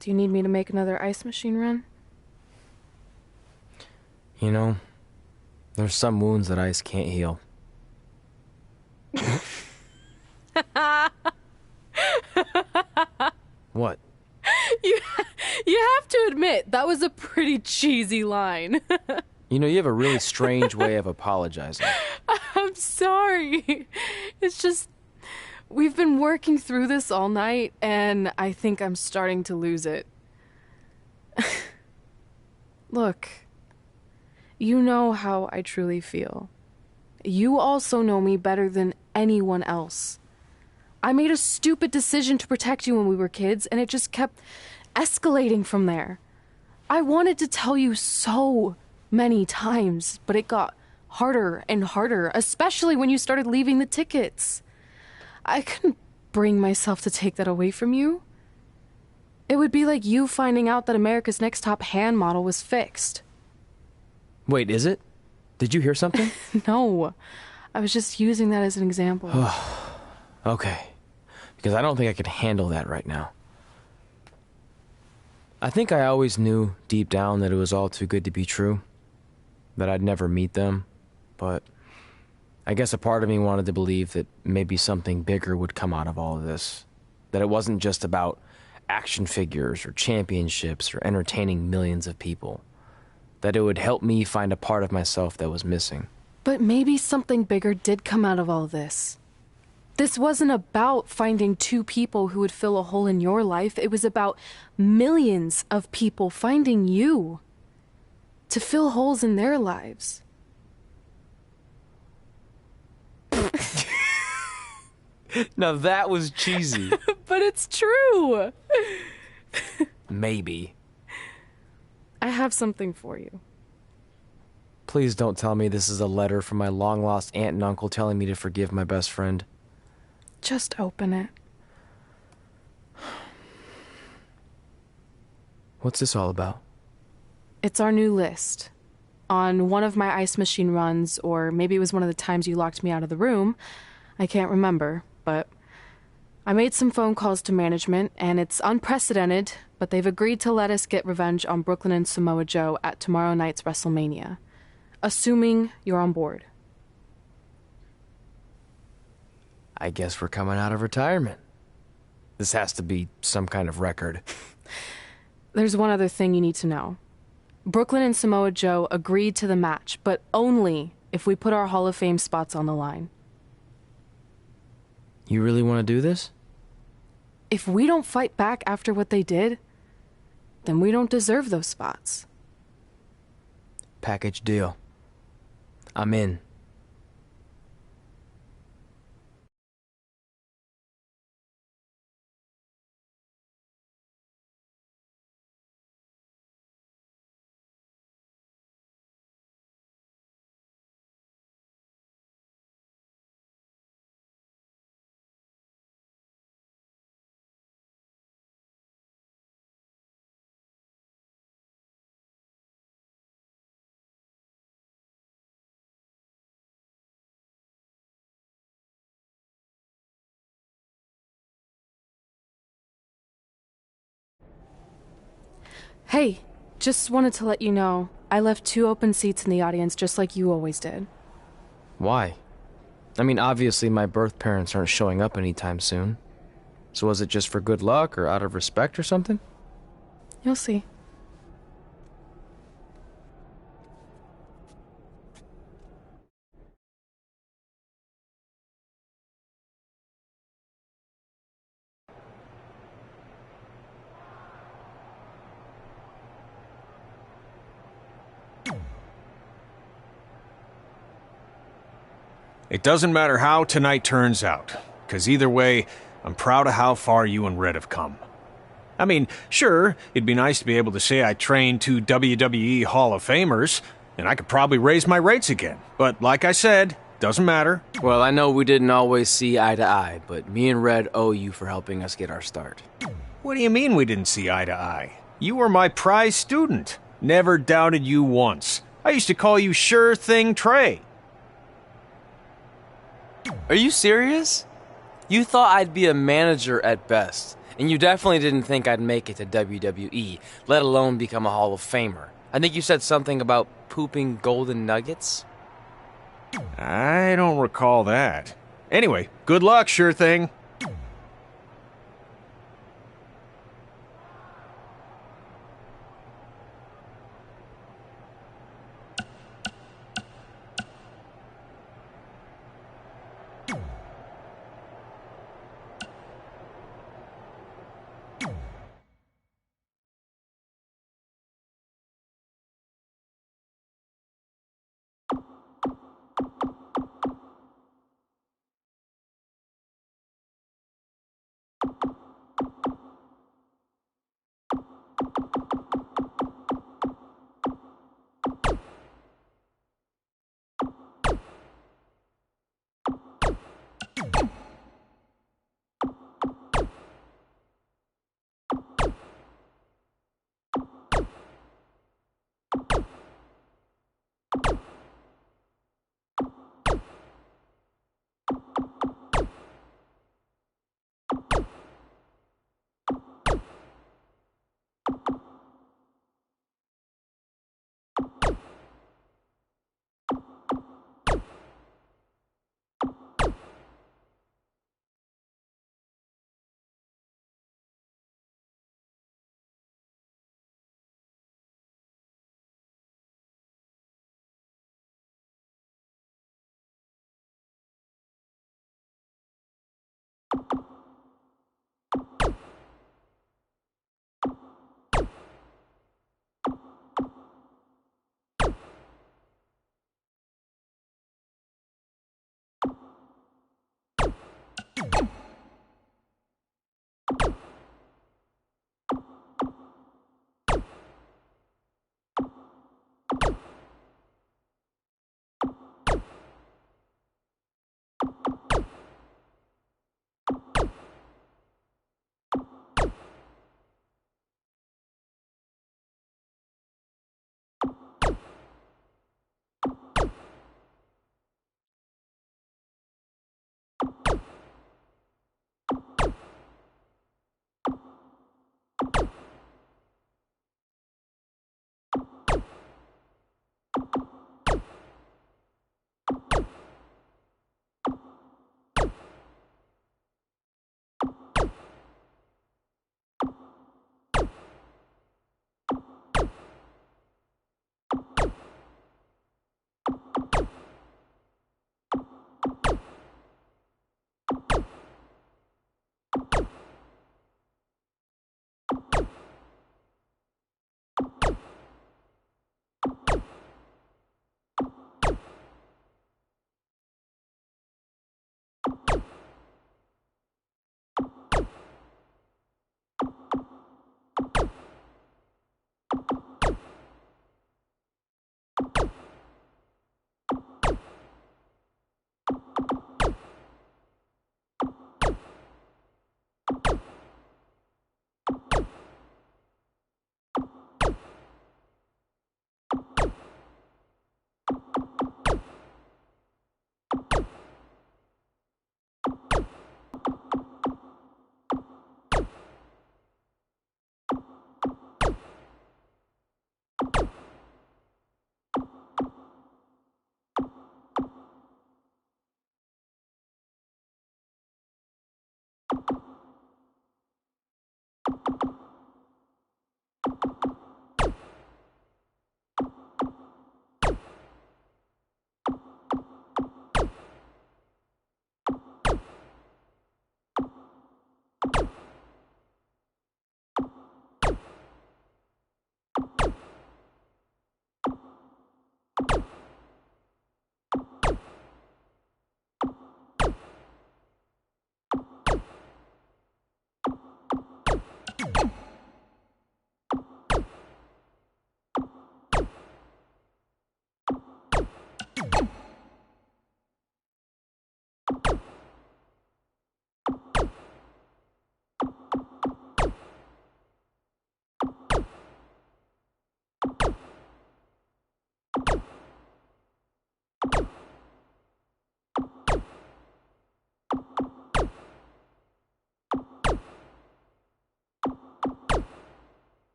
Do you need me to make another ice machine run? You know, there's some wounds that ice can't heal. What? You have to admit, that was a pretty cheesy line. You know, you have a really strange way of apologizing. I'm sorry. It's just, we've been working through this all night, and I think I'm starting to lose it. Look, you know how I truly feel. You also know me better than anyone else. I made a stupid decision to protect you when we were kids, and it just kept escalating from there. I wanted to tell you so many times, but it got harder and harder, especially when you started leaving the tickets. I couldn't bring myself to take that away from you. It would be like you finding out that America's Next Top hand model was fixed. Wait, is it? Did you hear something? No, I was just using that as an example. Okay, because I don't think I could handle that right now. I think I always knew deep down that it was all too good to be true, that I'd never meet them, but I guess a part of me wanted to believe that maybe something bigger would come out of all of this, that it wasn't just about action figures or championships or entertaining millions of people, that it would help me find a part of myself that was missing. But maybe something bigger did come out of all this. This wasn't about finding two people who would fill a hole in your life. It was about millions of people finding you to fill holes in their lives. Now that was cheesy. But it's true. Maybe. I have something for you. Please don't tell me this is a letter from my long-lost aunt and uncle telling me to forgive my best friend. Just open it. What's this all about? It's our new list. On one of my ice machine runs, or maybe it was one of the times you locked me out of the room, I can't remember, but I made some phone calls to management, and it's unprecedented, but they've agreed to let us get revenge on Brooklyn and Samoa Joe at tomorrow night's WrestleMania, assuming you're on board. I guess we're coming out of retirement. This has to be some kind of record. There's one other thing you need to know. Brooklyn and Samoa Joe agreed to the match, but only if we put our Hall of Fame spots on the line. You really want to do this? If we don't fight back after what they did, then we don't deserve those spots. Package deal. I'm in. Hey, just wanted to let you know, I left 2 open seats in the audience just like you always did. Why? I mean, obviously my birth parents aren't showing up anytime soon. So was it just for good luck or out of respect or something? You'll see. It doesn't matter how tonight turns out, because either way, I'm proud of how far you and Red have come. I mean, sure, it'd be nice to be able to say I trained 2 WWE Hall of Famers, and I could probably raise my rates again. But like I said, doesn't matter. Well, I know we didn't always see eye to eye, but me and Red owe you for helping us get our start. What do you mean we didn't see eye to eye? You were my prize student. Never doubted you once. I used to call you Sure Thing Trey. Are you serious? You thought I'd be a manager at best, and you definitely didn't think I'd make it to WWE, let alone become a Hall of Famer. I think you said something about pooping golden nuggets? I don't recall that. Anyway, good luck, Sure Thing.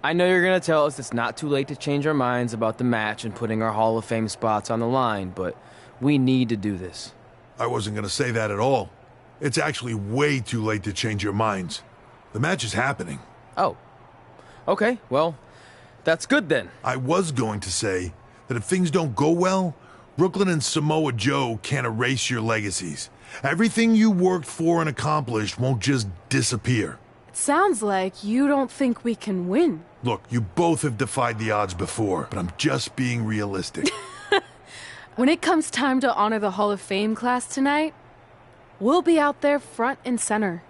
I know you're going to tell us it's not too late to change our minds about the match and putting our Hall of Fame spots on the line, but we need to do this. I wasn't going to say that at all. It's actually way too late to change your minds. The match is happening. Oh. Okay, well, that's good then. I was going to say that if things don't go well, Brooklyn and Samoa Joe can't erase your legacies. Everything you worked for and accomplished won't just disappear. It sounds like you don't think we can win. Look, you both have defied the odds before, but I'm just being realistic. When it comes time to honor the Hall of Fame class tonight, we'll be out there front and center.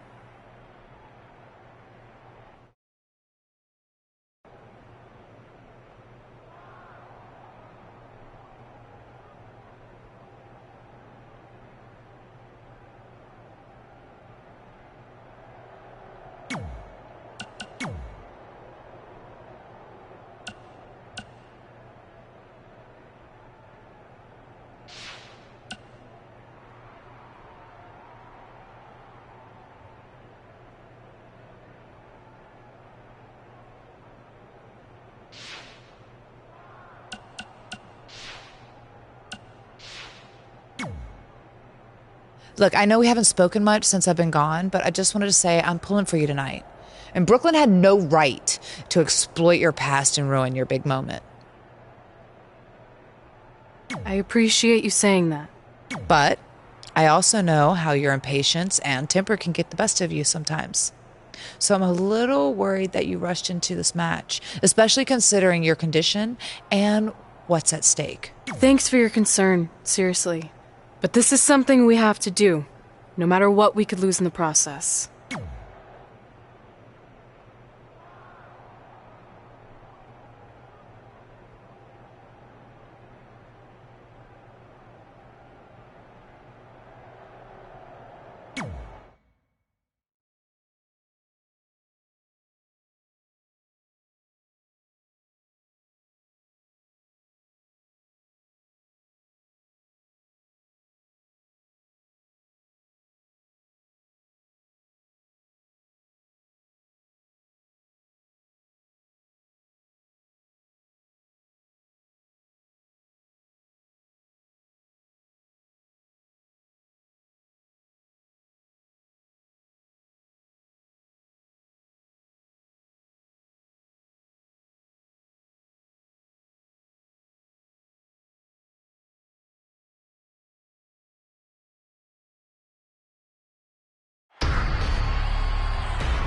Look, I know we haven't spoken much since I've been gone, but I just wanted to say I'm pulling for you tonight. And Brooklyn had no right to exploit your past and ruin your big moment. I appreciate you saying that. But I also know how your impatience and temper can get the best of you sometimes. So I'm a little worried that you rushed into this match, especially considering your condition and what's at stake. Thanks for your concern, seriously. But this is something we have to do, no matter what we could lose in the process.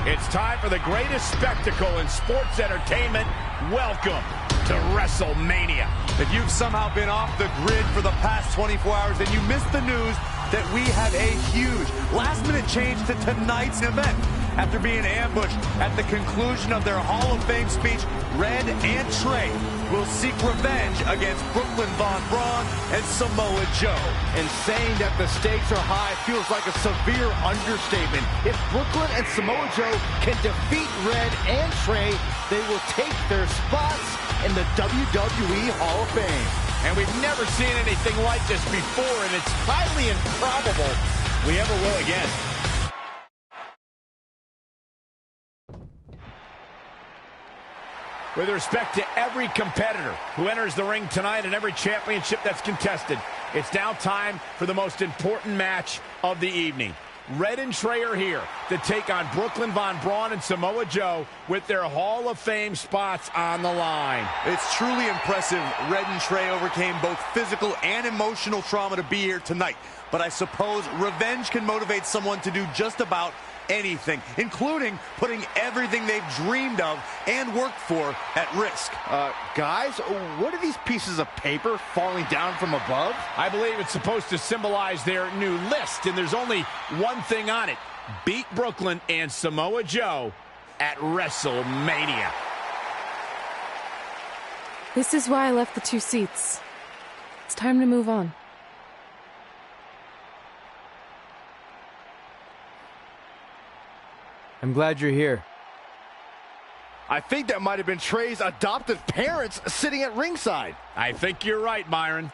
It's time for the greatest spectacle in sports entertainment. Welcome to WrestleMania. If you've somehow been off the grid for the past 24 hours, then you missed the news that we have a huge last-minute change to tonight's event. After being ambushed at the conclusion of their Hall of Fame speech, Red and Trey will seek revenge against Brooklyn Von Braun and Samoa Joe. And saying that the stakes are high feels like a severe understatement. If Brooklyn and Samoa Joe can defeat Red and Trey, they will take their spots in the WWE Hall of Fame. And we've never seen anything like this before, and it's highly improbable we ever will again. With respect to every competitor who enters the ring tonight and every championship that's contested, it's now time for the most important match of the evening. Red and Trey are here to take on Brooklyn Von Braun and Samoa Joe with their Hall of Fame spots on the line. It's truly impressive Red and Trey overcame both physical and emotional trauma to be here tonight. But I suppose revenge can motivate someone to do just about anything, including putting everything they've dreamed of and worked for at risk. Guys, what are these pieces of paper falling down from above? I believe it's supposed to symbolize their new list, and there's only one thing on it. Beat Brooklyn and Samoa Joe at WrestleMania. This is why I left the 2 seats. It's time to move on. I'm glad you're here. I think that might have been Trey's adoptive parents sitting at ringside. I think you're right, Myron.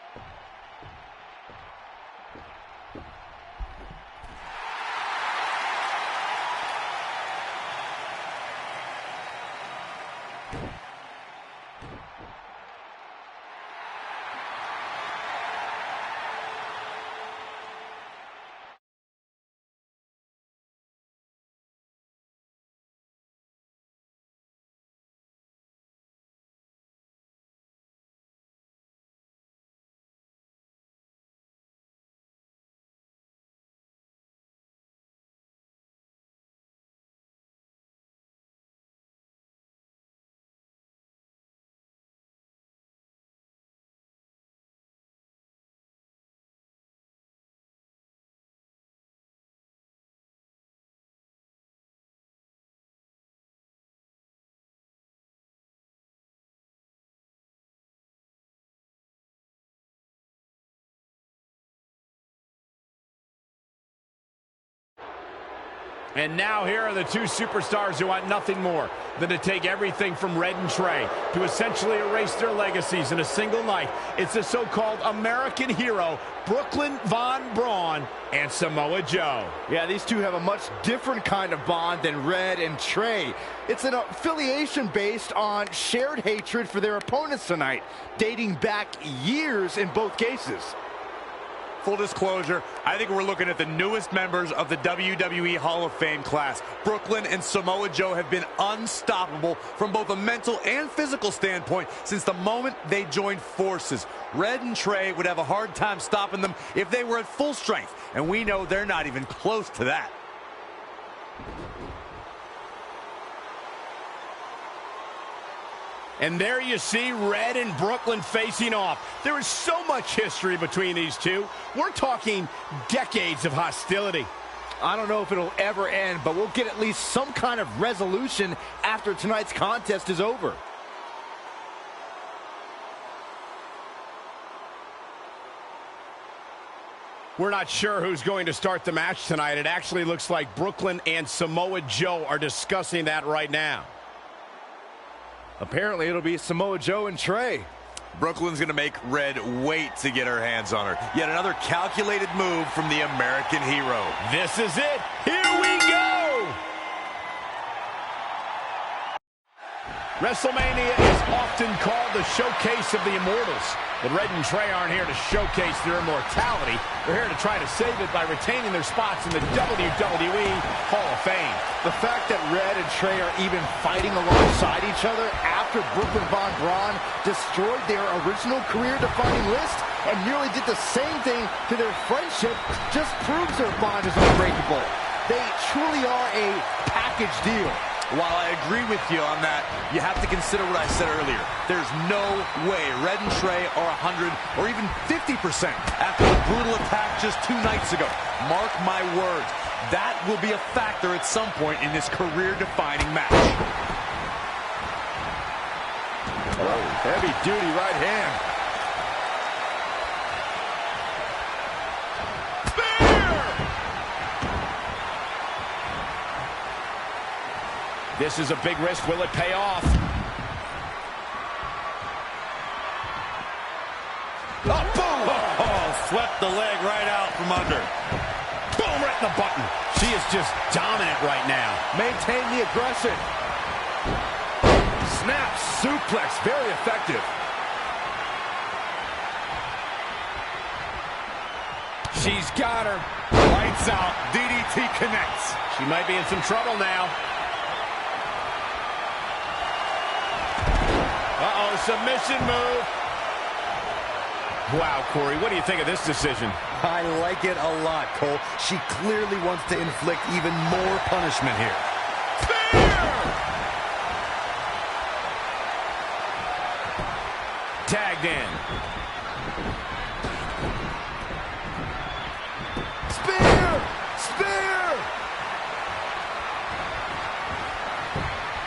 And now here are the two superstars who want nothing more than to take everything from Red and Trey to essentially erase their legacies in a single night. It's the so-called American hero, Brooklyn Von Braun and Samoa Joe. Yeah, these two have a much different kind of bond than Red and Trey. It's an affiliation based on shared hatred for their opponents tonight, dating back years in both cases. Full disclosure, I think we're looking at the newest members of the WWE Hall of Fame class. Brooklyn and Samoa Joe have been unstoppable from both a mental and physical standpoint since the moment they joined forces. Red and Trey would have a hard time stopping them if they were at full strength, and we know they're not even close to that. And there you see Red and Brooklyn facing off. There is so much history between these two. We're talking decades of hostility. I don't know if it'll ever end, but we'll get at least some kind of resolution after tonight's contest is over. We're not sure who's going to start the match tonight. It actually looks like Brooklyn and Samoa Joe are discussing that right now. Apparently, it'll be Samoa Joe and Trey. Brooklyn's going to make Red wait to get her hands on her. Yet another calculated move from the American hero. This is it. Here we go. WrestleMania is often called the showcase of the immortals. But Red and Trey aren't here to showcase their immortality. They're here to try to save it by retaining their spots in the WWE Hall of Fame. The fact that Red and Trey are even fighting alongside each other after Brooklyn Von Braun destroyed their original career-defining list and nearly did the same thing to their friendship just proves their bond is unbreakable. They truly are a package deal. While I agree with you on that, you have to consider what I said earlier. There's no way Red and Trey are 100 or even 50% after the brutal attack just 2 nights ago. Mark my words, that will be a factor at some point in this career-defining match. Oh, heavy-duty right hand. This is a big risk. Will it pay off? Oh, boom! Oh, swept the leg right out from under. Boom, right in the button. She is just dominant right now. Maintain the aggression. Snap suplex, very effective. She's got her. Lights out. DDT connects. She might be in some trouble now. Uh-oh, submission move. Wow, Corey, what do you think of this decision? I like it a lot, Cole. She clearly wants to inflict even more punishment here. Tagged in. Spear! Spear!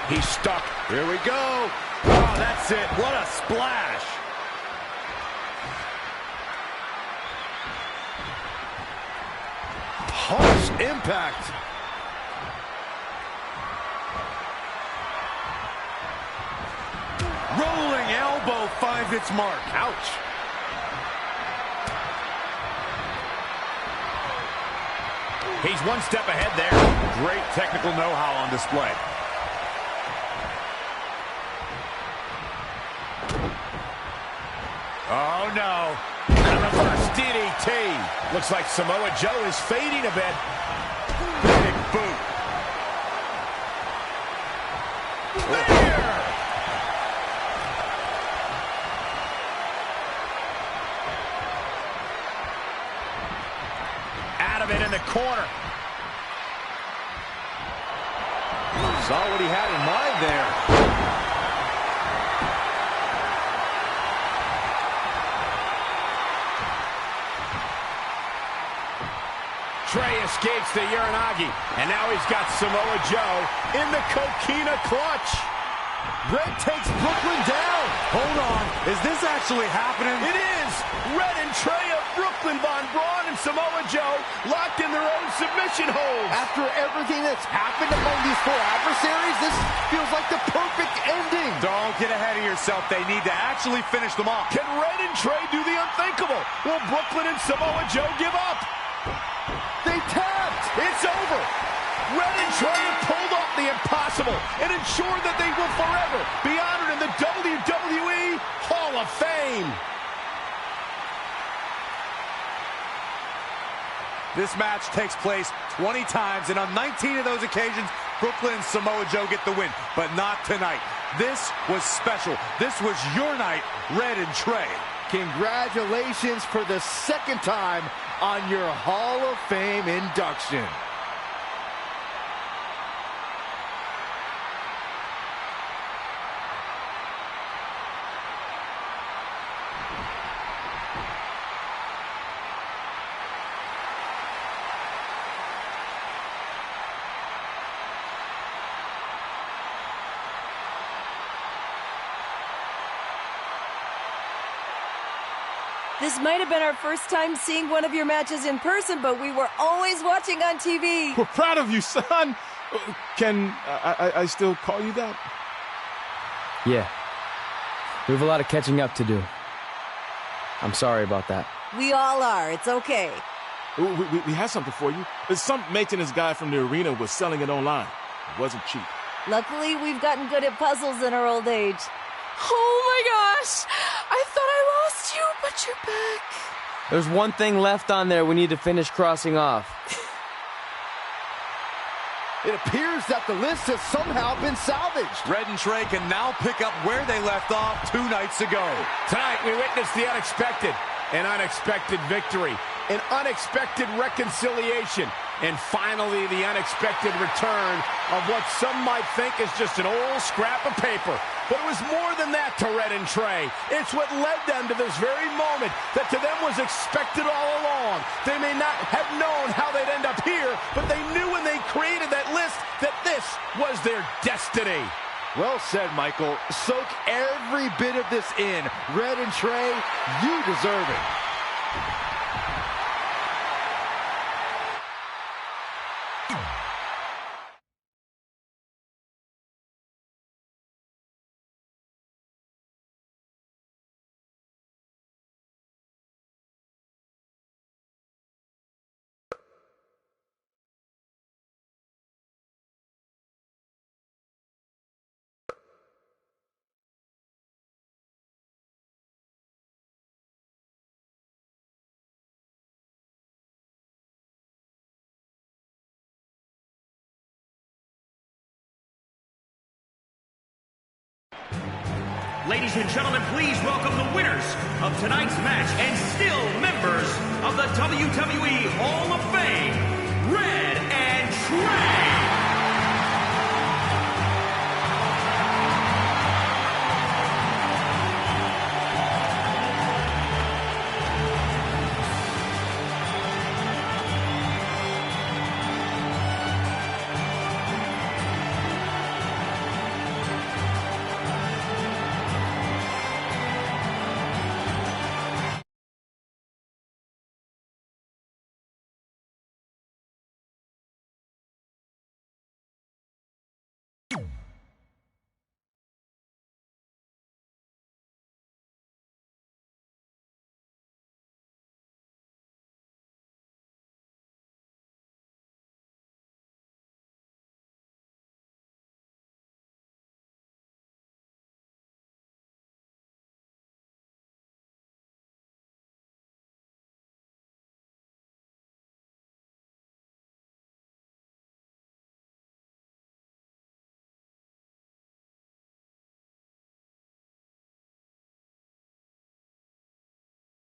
He's stuck. Here we go. Oh, that's it. What a splash. Harsh impact. Rolling elbow finds its mark. Ouch. He's one step ahead there. Great technical know-how on display. Oh, no. And a reverse DDT. Looks like Samoa Joe is fading a bit. Big boot. There! Out of it in the corner. Saw what he had in mind there. Trey escapes the Uranagi, and now he's got Samoa Joe in the Coquina clutch. Red takes Brooklyn down. Hold on. Is this actually happening? It is! Red and Trey have Brooklyn Von Braun and Samoa Joe locked in their own submission holds. After everything that's happened among these four adversaries, this feels like the perfect ending. Don't get ahead of yourself. They need to actually finish them off. Can Red and Trey do the unthinkable? Will Brooklyn and Samoa Joe give up? They tapped. It's over. Red and Trey have pulled off the impossible and ensured that they will forever be honored in the WWE Hall of Fame. This match takes place 20 times, and on 19 of those occasions, Brooklyn and Samoa Joe get the win, but not tonight. This was special. This was your night, Red and Trey. Congratulations for the second time on your Hall of Fame induction. This might have been our first time seeing one of your matches in person, but we were always watching on TV. We're proud of you, son. Can I still call you that? Yeah. We have a lot of catching up to do. I'm sorry about that. We all are. It's okay. We have something for you. Some maintenance guy from the arena was selling it online. It wasn't cheap. Luckily, we've gotten good at puzzles in our old age. Oh my gosh! I thought I lost you, but you're back. There's one thing left on there we need to finish crossing off. It appears that the list has somehow been salvaged. Red and Trey can now pick up where they left off 2 nights ago. Tonight, we witnessed the unexpected, an unexpected victory, an unexpected reconciliation, and finally the unexpected return of what some might think is just an old scrap of paper. But it was more than that to Red and Trey. It's what led them to this very moment that to them was expected all along. They may not have known how they'd end up here, but they knew when they created that list that this was their destiny. Well said, Michael. Soak every bit of this in. Red and Trey, you deserve it. Ladies and gentlemen, please welcome the winners of tonight's match and still members of the WWE Hall of Fame, Red and Trey.